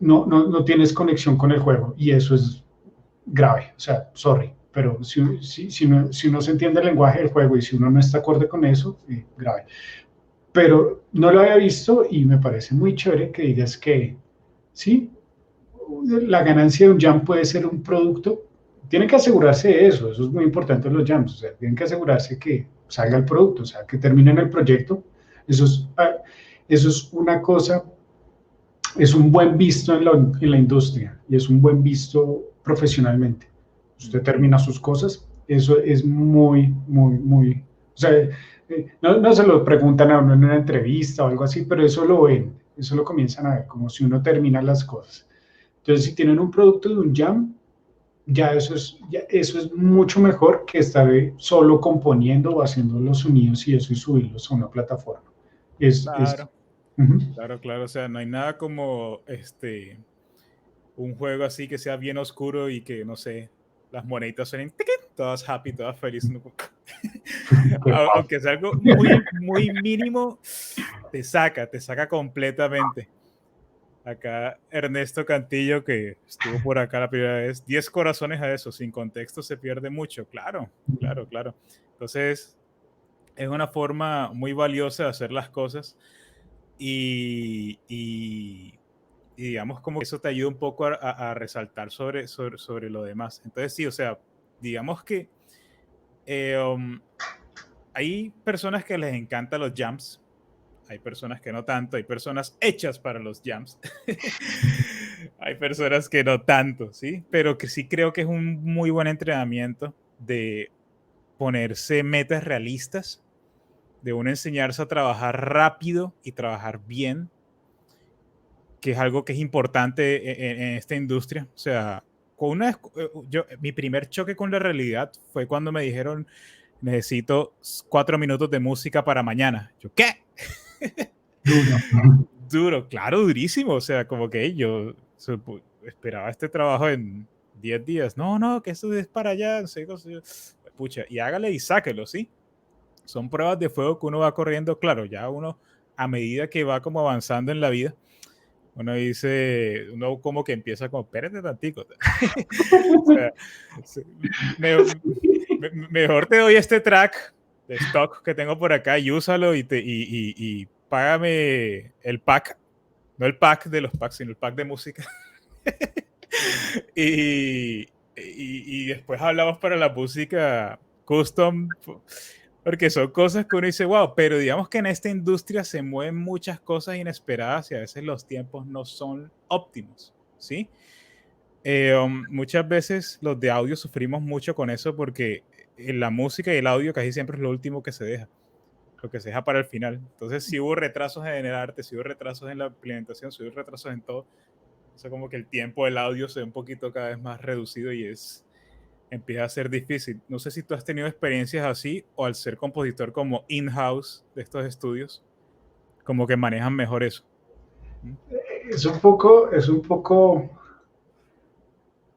no tienes conexión con el juego y eso es grave, o sea, sorry, pero si uno se entiende el lenguaje del juego y si uno no está acorde con eso, grave. Pero no lo había visto y me parece muy chévere que digas que sí, la ganancia de un jam puede ser un producto. Tienen que asegurarse de eso es muy importante en los jams, o sea, tienen que asegurarse que salga el producto, o sea, que terminen el proyecto. Eso es una cosa, es un buen visto en la industria y es un buen visto profesionalmente. Usted termina sus cosas, eso es muy, o sea, no se lo preguntan a uno en una entrevista o algo así, pero eso lo ven, eso lo comienzan a ver, como si uno termina las cosas. Entonces, si tienen un producto de un jam, ya eso es mucho mejor que estar solo componiendo o haciendo los sonidos y eso y subirlos a una plataforma. Claro, Uh-huh. claro. O sea, no hay nada como un juego así que sea bien oscuro y que, no sé, las moneditas suenen todas happy, todas felices. Aunque es algo muy mínimo, te saca completamente. Acá Ernesto Cantillo, que estuvo por acá la primera vez, 10 corazones a eso, sin contexto se pierde mucho. Claro. Entonces, es una forma muy valiosa de hacer las cosas y digamos como que eso te ayuda un poco a resaltar sobre lo demás. Entonces sí, o sea, digamos que hay personas que les encantan los jams, hay personas que no tanto, hay personas hechas para los jams, hay personas que no tanto, ¿sí? Pero que sí creo que es un muy buen entrenamiento de ponerse metas realistas, de uno enseñarse a trabajar rápido y trabajar bien, que es algo que es importante en esta industria. O sea, mi primer choque con la realidad fue cuando me dijeron, necesito 4 minutos de música para mañana. Yo, ¿qué? Duro. Duro, claro, durísimo. O sea, como que yo esperaba este trabajo en 10 días. No, que eso es para allá. Pucha, y hágale y sáquelo, ¿sí? Son pruebas de fuego que uno va corriendo. Claro, ya uno, a medida que va como avanzando en la vida, uno como que empieza como, espérate tantico. O sea, mejor te doy este track de stock que tengo por acá y úsalo y págame el pack no el pack de los packs, sino el pack de música. y después hablamos para la música custom, porque son cosas que uno dice, wow, pero digamos que en esta industria se mueven muchas cosas inesperadas y a veces los tiempos no son óptimos, ¿sí? Muchas veces los de audio sufrimos mucho con eso porque la música y el audio casi siempre es lo último que se deja, lo que se deja para el final. Entonces, si hubo retrasos en el arte, si hubo retrasos en la implementación, si hubo retrasos en todo, o sea, como que el tiempo del audio se ve un poquito cada vez más reducido y empieza a ser difícil. No sé si tú has tenido experiencias así o al ser compositor como in-house de estos estudios, como que manejan mejor eso. Es un poco,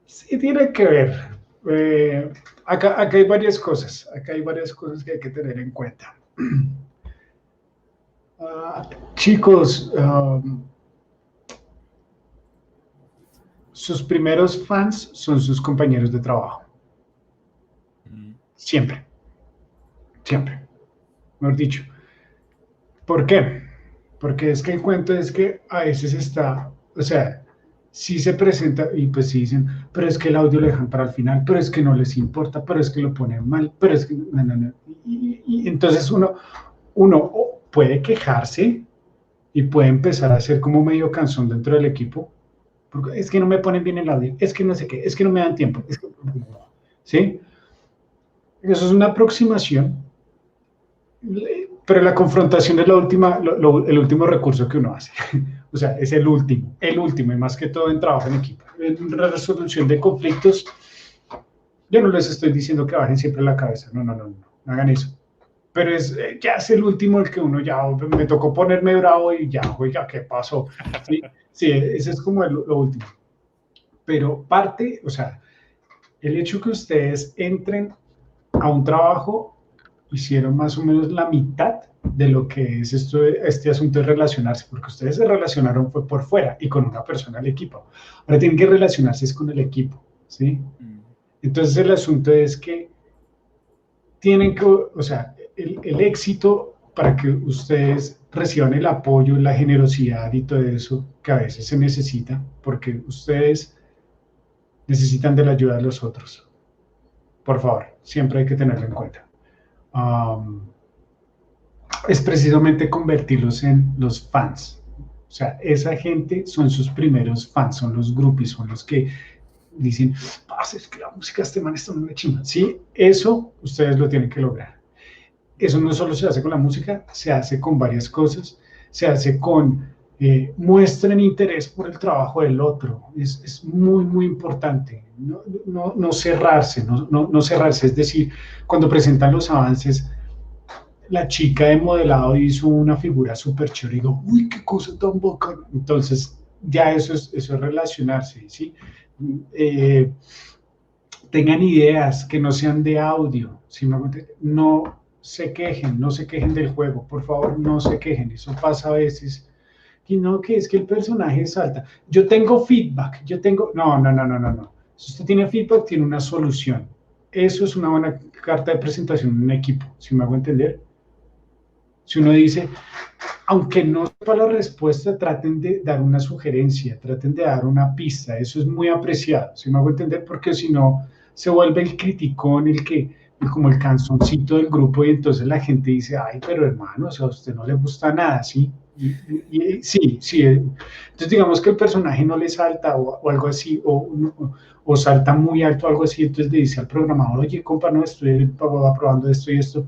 sí tiene que ver. Acá hay varias cosas, que hay que tener en cuenta. Chicos, sus primeros fans son sus compañeros de trabajo. Siempre. Siempre. Mejor dicho. ¿Por qué? Porque es que el cuento es que a veces está, o sea, sí se presenta y pues sí dicen, pero es que el audio lo dejan para el final, pero es que no les importa, pero es que lo ponen mal, pero es que no, no, no. Y entonces uno puede quejarse y puede empezar a hacer como medio canción dentro del equipo, porque es que no me ponen bien el audio, es que no sé qué, es que no me dan tiempo, es que, ¿sí? Eso es una aproximación, pero la confrontación es la última, el último recurso que uno hace. O sea, es el último, y más que todo en trabajo en equipo. En resolución de conflictos, yo no les estoy diciendo que bajen siempre la cabeza, no hagan eso. Pero ya es el último el que uno ya me tocó ponerme bravo y ya, oiga, ¿qué pasó? Sí, ese es como lo último. Pero parte, o sea, el hecho que ustedes entren a un trabajo, hicieron más o menos la mitad de lo que es este asunto de relacionarse, porque ustedes se relacionaron fue por fuera y con una persona del equipo. Ahora tienen que relacionarse con el equipo, ¿sí? Entonces el asunto es que tienen que, o sea, el éxito para que ustedes reciban el apoyo, la generosidad y todo eso que a veces se necesita, porque ustedes necesitan de la ayuda de los otros. Por favor, siempre hay que tenerlo en cuenta. Es precisamente convertirlos en los fans. O sea, esa gente son sus primeros fans, son los groupies, son los que dicen, es que la música de este man está muy chingona. Sí, eso ustedes lo tienen que lograr. Eso no solo se hace con la música, se hace con varias cosas, se hace con muestren interés por el trabajo del otro. Es muy, muy importante. No cerrarse, no cerrarse. Es decir, cuando presentan los avances, la chica de modelado hizo una figura súper chévere y digo, uy, qué cosa tan bacana. Entonces, ya eso es relacionarse, ¿sí? Tengan ideas que no sean de audio, ¿sí? No se quejen del juego, por favor, no se quejen, eso pasa a veces. Y no, que es que el personaje salta. Yo tengo feedback, no. Si usted tiene feedback, tiene una solución. Eso es una buena carta de presentación en un equipo, ¿sí me hago entender? Si uno dice, aunque no sepa la respuesta, traten de dar una sugerencia, traten de dar una pista, eso es muy apreciado, ¿sí me hago entender? Porque si no, se vuelve el criticón, como el canzoncito del grupo y entonces la gente dice, ay, pero hermano, o sea, a usted no le gusta nada, ¿sí? Sí. Entonces digamos que el personaje no le salta o algo así, o salta muy alto o algo así, entonces le dice al programador, oye, compa, no, estoy probando esto y esto.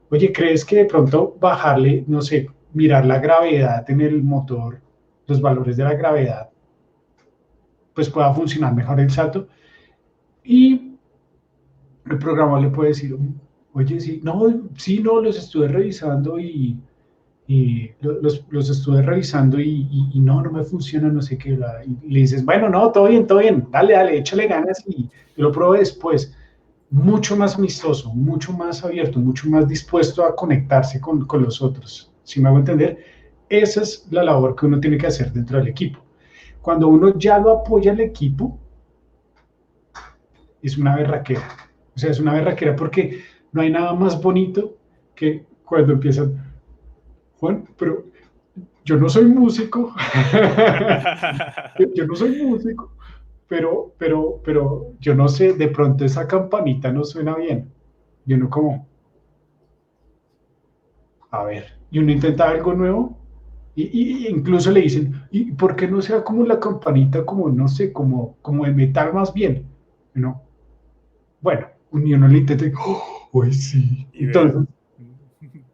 Oye, ¿crees que de pronto bajarle, no sé, mirar la gravedad en el motor, los valores de la gravedad, pues pueda funcionar mejor el salto? Y el programador le puede decir, oye, sí, no, los estuve revisando y los estuve revisando y no me funciona, no sé qué. Y le dices, bueno, no, todo bien, dale, échale ganas y yo lo pruebo después. Mucho más amistoso, mucho más abierto, mucho más dispuesto a conectarse con los otros. ¿Sí me hago entender? Esa es la labor que uno tiene que hacer dentro del equipo. Cuando uno ya lo apoya al equipo, es una berraquera. O sea, es una berraquera porque no hay nada más bonito que cuando empiezan, Juan, pero yo no soy músico, yo no soy músico, pero yo no sé, de pronto esa campanita no suena bien. Y uno como, a ver, y uno intenta algo nuevo y incluso le dicen, ¿y por qué no sea como la campanita, como no sé, como de metal más bien? Y uno, bueno, y uno le intenta, ¡oh, uy, sí! Y vea. Entonces,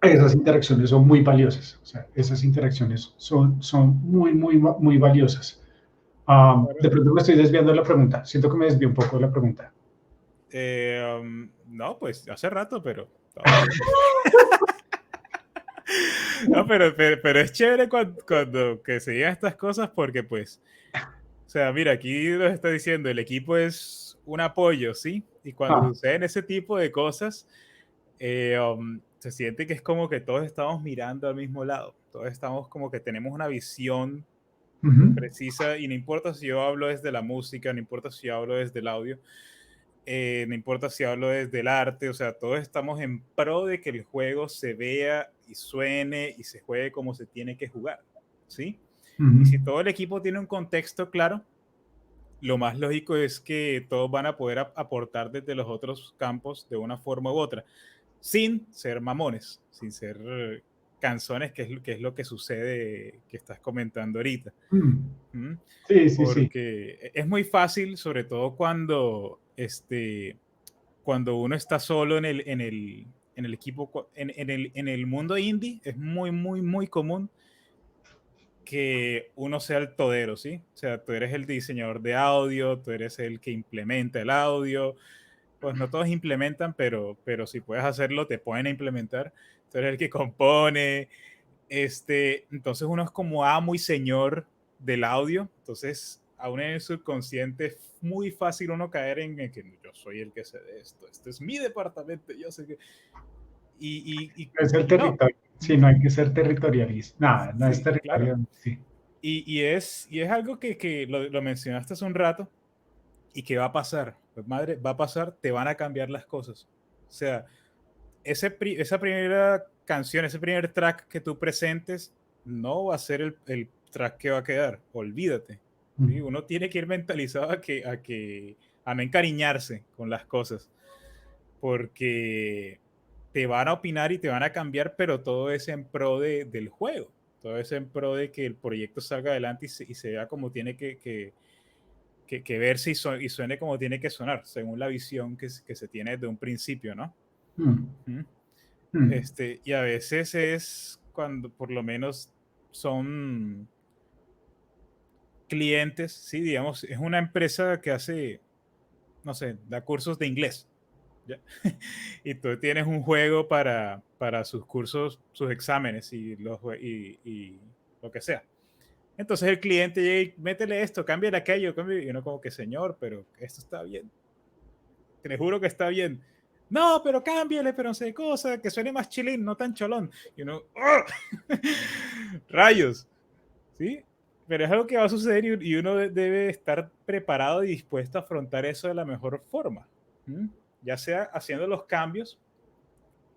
esas interacciones son muy valiosas, o sea, esas interacciones son muy valiosas. Claro. De pronto me estoy desviando de la pregunta, siento que me desvío un poco de la pregunta. No, pues hace rato, pero todo bien. No, pero es chévere cuando que se digan estas cosas porque pues, o sea, mira, aquí nos está diciendo, el equipo es un apoyo, ¿sí? Y cuando Ah, suceden ese tipo de cosas, se siente que es como que todos estamos mirando al mismo lado, todos estamos como que tenemos una visión ujú, precisa y no importa si yo hablo desde la música, no importa si yo hablo desde el audio, no importa si hablo desde el arte, o sea, todos estamos en pro de que el juego se vea y suene y se juegue como se tiene que jugar, ¿sí? Y ujú, si todo el equipo tiene un contexto claro, lo más lógico es que todos van a poder aportar desde los otros campos de una forma u otra, sin ser mamones, sin ser canzones, que es lo que sucede que estás comentando ahorita. mm. ¿Mm? Sí, sí, sí. Porque es muy fácil, sobre todo cuando uno está solo en el equipo, en el mundo indie, es muy común que uno sea el todero, ¿sí? O sea, tú eres el diseñador de audio, tú eres el que implementa el audio, pues no todos implementan, pero si puedes hacerlo, te pueden implementar. Tú eres el que compone, entonces uno es como amo y señor del audio, entonces aún en el subconsciente es muy fácil uno caer en el que yo soy el que sé de esto, este es mi departamento, yo sé que... Es el Y no, territorio. Sí, no hay que ser territorialista. Nada, no es sí, claro. territorio. Sí. Y es algo que lo mencionaste hace un rato y que va a pasar, pues madre, va a pasar, te van a cambiar las cosas. O sea, esa primera canción, ese primer track que tú presentes, no va a ser el track que va a quedar, olvídate. ¿Sí? Mm. Uno tiene que ir mentalizado a no encariñarse con las cosas, porque te van a opinar y te van a cambiar, pero todo es en pro del juego, todo es en pro de que el proyecto salga adelante y se vea como tiene que verse y suene como tiene que sonar, según la visión que se tiene desde un principio, ¿no? Mm. ¿Mm? Mm. Y a veces es cuando por lo menos son clientes, sí, digamos, es una empresa que hace, no sé, da cursos de inglés, ¿ya? Y tú tienes un juego para sus cursos, sus exámenes y lo que sea. Entonces el cliente llega y métele esto, cámbiale aquello, cámbiale, y uno como que, señor, pero esto está bien, te juro que está bien. No, pero cámbiale, pero no sé cosa, que suene más chilín, no tan cholón. Y uno, ¡oh! Rayos, ¿sí? Pero es algo que va a suceder y uno debe estar preparado y dispuesto a afrontar eso de la mejor forma. ¿Mm? Ya sea haciendo los cambios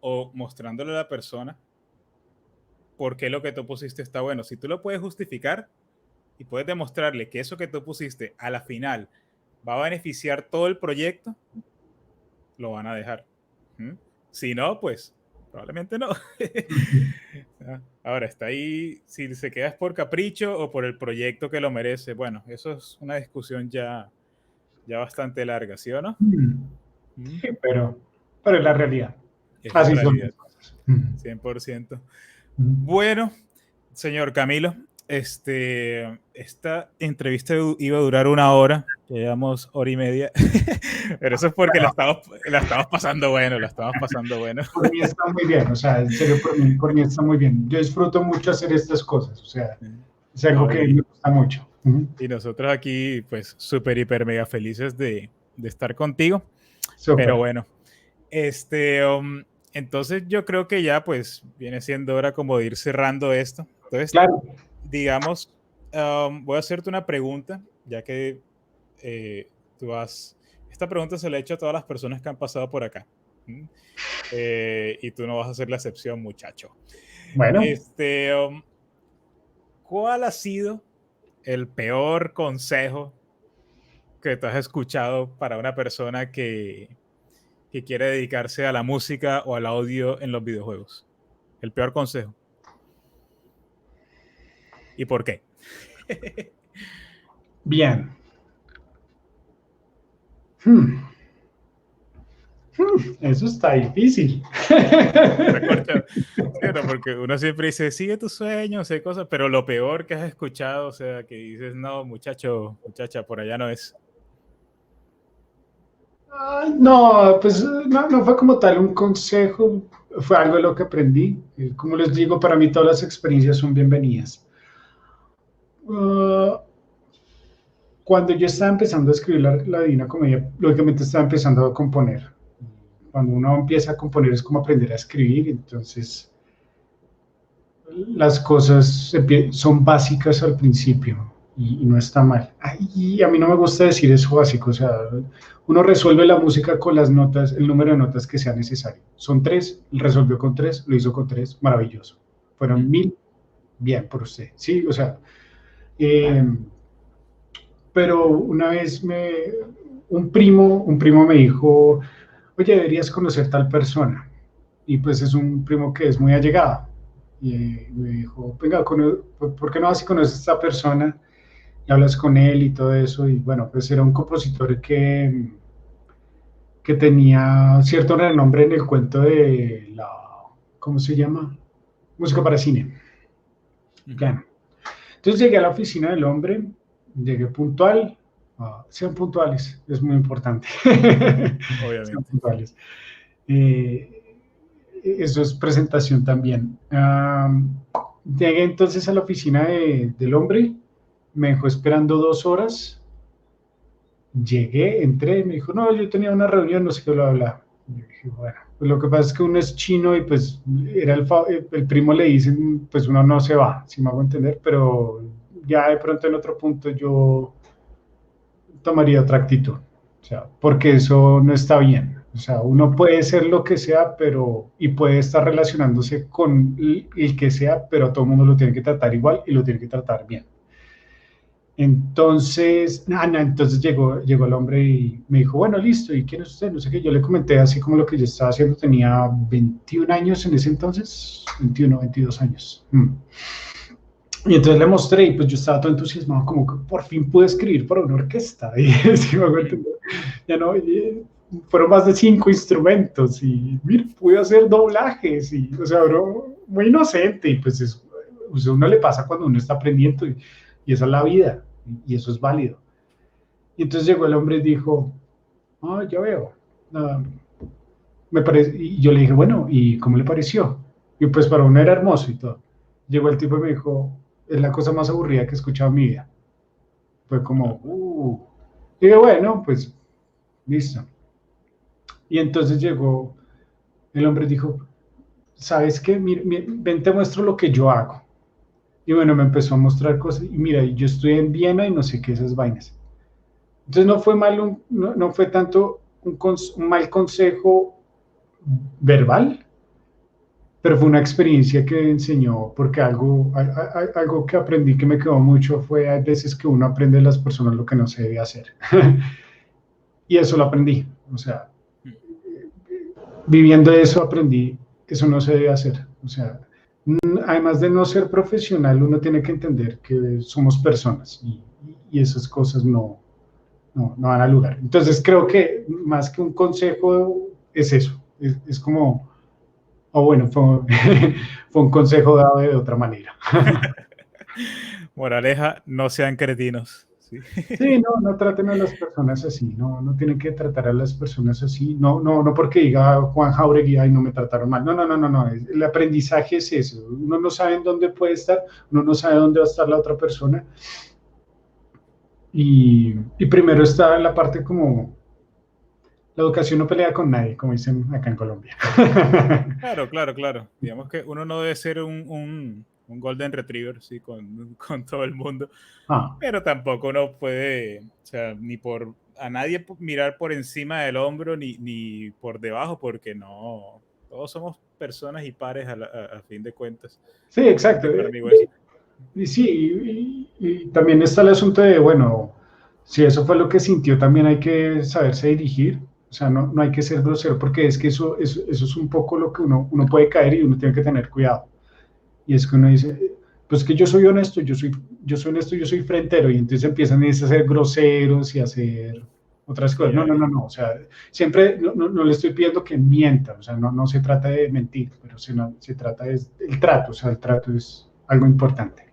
o mostrándole a la persona por qué lo que tú pusiste está bueno. Si tú lo puedes justificar y puedes demostrarle que eso que tú pusiste a la final va a beneficiar todo el proyecto, lo van a dejar. ¿Mm? Si no, pues probablemente no. Mm. Ahora, está ahí, si se queda es por capricho o por el proyecto que lo merece. Bueno, eso es una discusión ya bastante larga, ¿sí o no? Mm. ¿Mm? Sí, pero es la realidad. Es la Así son realidad, las cosas. Mm. 100%. Mm. Bueno, señor Camilo, esta entrevista iba a durar una hora, ya llevamos hora y media, pero eso es porque Bueno, la estamos pasando bueno, la estamos pasando bueno. por mí está muy bien, o sea, en serio, por mí está muy bien. Yo disfruto mucho hacer estas cosas, o sea, es algo No, que me gusta mucho. Mm. y nosotros aquí, pues, súper, hiper, mega felices de estar contigo, pero Súper. bueno, entonces yo creo que ya, pues, viene siendo hora como de ir cerrando esto. Entonces, Claro. digamos, voy a hacerte una pregunta, ya que eh, tú has... Esta pregunta se la he hecho a todas las personas que han pasado por acá. ¿Mm? Y tú no vas a ser la excepción, muchacho. Bueno, Este, um, ¿cuál ha sido el peor consejo que tú has escuchado para una persona que quiere dedicarse a la música o al audio en los videojuegos? El peor consejo. ¿Y por qué? Bien. Eso está difícil. Recorcha, ¿cierto? Porque uno siempre dice, sigue tus sueños, y cosas, pero lo peor que has escuchado, o sea, que dices, no, muchacho, muchacha, por allá no es. Ay, no, pues no fue como tal un consejo, fue algo de lo que aprendí. Como les digo, para mí todas las experiencias son bienvenidas. Uh, Cuando yo estaba empezando a escribir la Divina Comedia, lógicamente estaba empezando a componer. Cuando uno empieza a componer es como aprender a escribir, entonces las cosas son básicas al principio y no está mal. Y a mí no me gusta decir eso básico, o sea, uno resuelve la música con las notas, el número de notas que sea necesario. Son 3, resolvió con 3, lo hizo con 3, maravilloso. Fueron 1000, bien por usted, sí, o sea, eh, pero una vez un primo me dijo, oye, deberías conocer tal persona. Y pues es un primo que es muy allegado. Y me dijo, venga, ¿por qué no vas y conoces a esta persona y hablas con él y todo eso? Y bueno, pues era un compositor que tenía cierto renombre en el cuento de la, ¿cómo se llama? Música para cine. Claro. Entonces llegué a la oficina del hombre, llegué puntual, sean puntuales, es muy importante. Sean Obviamente. puntuales. Eh, Eso es presentación también. Llegué entonces a la oficina del hombre, me dejó esperando 2 horas, llegué, entré, me dijo, no, yo tenía una reunión, no sé qué, bla, bla. Yo dije, bueno, pues lo que pasa es que uno es chino y pues era el primo le dicen, pues uno no se va, si me hago entender, pero ya de pronto en otro punto yo tomaría otra actitud, o sea, porque eso no está bien. O sea, uno puede ser lo que sea, pero y puede estar relacionándose con el que sea, pero a todo el mundo lo tiene que tratar igual y lo tiene que tratar bien. Entonces, entonces llegó el hombre y me dijo, bueno, listo, ¿y quién es usted? No sé qué, yo le comenté así como lo que yo estaba haciendo, tenía 21 años en ese entonces, 21, 22 años. Y entonces le mostré y pues yo estaba todo entusiasmado, como que por fin pude escribir para una orquesta. Y sí, me acuerdo, ya no, fueron más de 5 instrumentos y mira, pude hacer doblajes y, o sea, bro, muy inocente y pues o sea, uno le pasa cuando uno está aprendiendo y esa es la vida y eso es válido. Y entonces llegó el hombre y dijo, ah, ya veo, uh, me parece, y yo le dije, bueno, ¿y cómo le pareció? Y pues para uno era hermoso y todo. Llegó el tipo y me dijo, es la cosa más aburrida que he escuchado en mi vida. Fue como, Y dije, bueno, pues listo. Y entonces llegó el hombre y dijo, ¿sabes qué? Ven, te muestro lo que yo hago. Y bueno, me empezó a mostrar cosas. Y mira, yo estoy en Viena y no sé qué esas vainas. Entonces no fue mal, no fue tanto un mal consejo verbal, pero fue una experiencia que enseñó, porque algo que aprendí que me quedó mucho fue hay veces que uno aprende de las personas lo que no se debe hacer. Y eso lo aprendí. O sea, viviendo eso aprendí, eso no se debe hacer. O sea, además de no ser profesional, uno tiene que entender que somos personas y esas cosas no van a lugar. Entonces creo que más que un consejo es eso, es como, o bueno, fue un consejo dado de otra manera. Moraleja, no sean cretinos. Sí. Sí, no traten a las personas así, no tienen que tratar a las personas así, no porque diga Juan Jauregui, ay, no me trataron mal, no, el aprendizaje es eso, uno no sabe en dónde puede estar, uno no sabe dónde va a estar la otra persona, y primero está la parte como, la educación no pelea con nadie, como dicen acá en Colombia. Claro, claro, claro. Digamos que uno no debe ser un Golden Retriever, sí, con todo el mundo, Ah, pero tampoco uno puede, o sea, ni por a nadie mirar por encima del hombro ni por debajo, porque no, todos somos personas y pares a fin de cuentas. sí, exacto. Solamente para mí eso. Y sí, y también está el asunto de, bueno, si eso fue lo que sintió, también hay que saberse dirigir. O sea, no hay que ser grosero, porque es que eso es un poco lo que uno puede caer y uno tiene que tener cuidado. Y es que uno dice, pues que yo soy honesto, yo soy honesto, yo soy frentero, y entonces empiezan a ser groseros y a hacer otras Sí, cosas. No, o sea, siempre no le estoy pidiendo que mienta, o sea, no se trata de mentir, pero se trata de el trato, o sea, el trato es algo importante.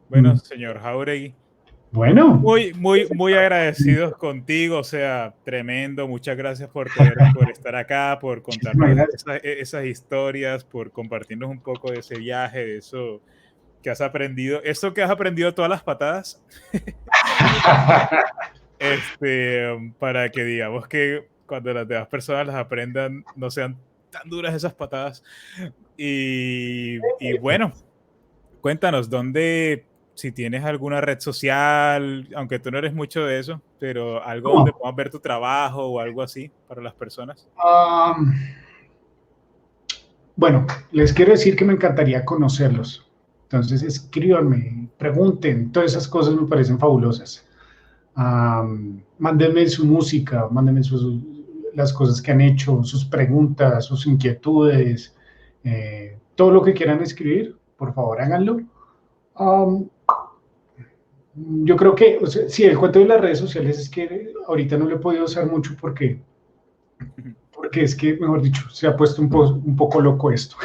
bueno, Mm. señor Jauregui. Bueno, Muy agradecidos contigo, o sea, tremendo. Muchas gracias por estar acá, por muchísimas contarnos gracias. esas historias, por compartirnos un poco de ese viaje, de eso que has aprendido, eso que has aprendido todas las patadas, para que digamos que cuando las demás personas las aprendan, no sean tan duras esas patadas. Y bueno, cuéntanos, ¿dónde, si tienes alguna red social, aunque tú no eres mucho de eso, pero algo donde ¿Cómo? podamos ver tu trabajo o algo así para las personas? Bueno, les quiero decir que me encantaría conocerlos. Entonces, escríbanme, pregunten, todas esas cosas me parecen fabulosas. Mándenme su música, mándenme las cosas que han hecho, sus preguntas, sus inquietudes, todo lo que quieran escribir, por favor háganlo. Um, yo creo que, o sea, sí, el cuento de las redes sociales es que ahorita no lo he podido usar mucho porque es que, mejor dicho, se ha puesto un poco loco esto.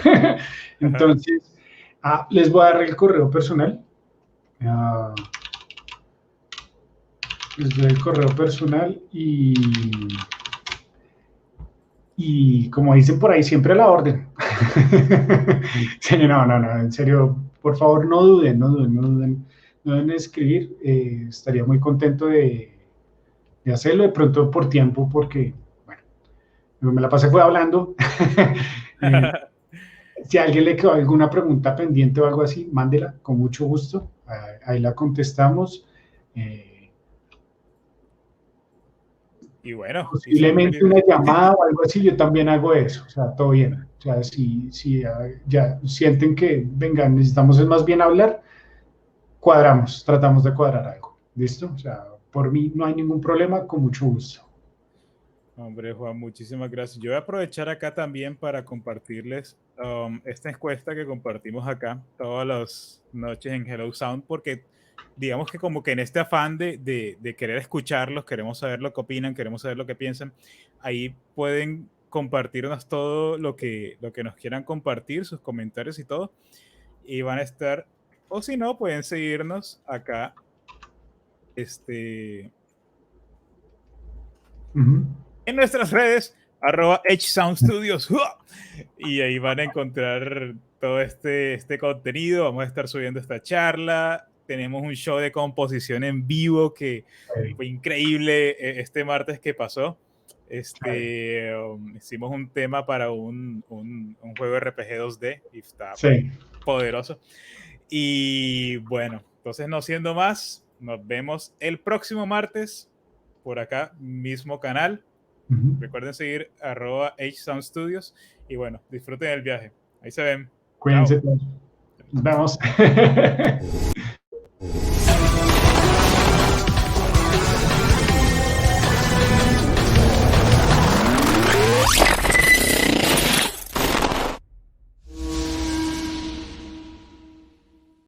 Entonces, les voy a dar el correo personal. Ah, Les doy el correo personal y como dicen por ahí, siempre a la orden. Sí, en serio, por favor, no duden en escribir. Estaría muy contento de hacerlo, de pronto por tiempo, porque, bueno, me la pasé fue hablando. Eh, si a alguien le quedó alguna pregunta pendiente o algo así, mándela con mucho gusto. Ahí la contestamos. Eh, Y bueno, y Posiblemente una llamada o algo así, yo también hago eso. O sea, todo bien. O sea, si ya sienten que, venga, necesitamos es más bien hablar, cuadramos, tratamos de cuadrar algo. ¿Listo? O sea, por mí no hay ningún problema, con mucho gusto. hombre, Juan, muchísimas gracias. Yo voy a aprovechar acá también para compartirles esta encuesta que compartimos acá todas las noches en Hello Sound, porque digamos que como que en este afán de querer escucharlos, queremos saber lo que opinan, queremos saber lo que piensan, ahí pueden compartirnos todo lo que nos quieran compartir, sus comentarios y todo, y van a estar, o si no, pueden seguirnos acá, Uh -huh. en nuestras redes, @HSoundStudios. Y ahí van a encontrar todo este contenido. Vamos a estar subiendo esta charla. Tenemos un show de composición en vivo que fue increíble este martes que pasó. Hicimos un tema para un juego RPG 2D y está Sí. poderoso. Y bueno, entonces no siendo más, nos vemos el próximo martes por acá, mismo canal. Uh -huh. Recuerden seguir @HSoundStudios y bueno, disfruten el viaje. Ahí se ven. Chao. Cuídense todos. Nos vemos.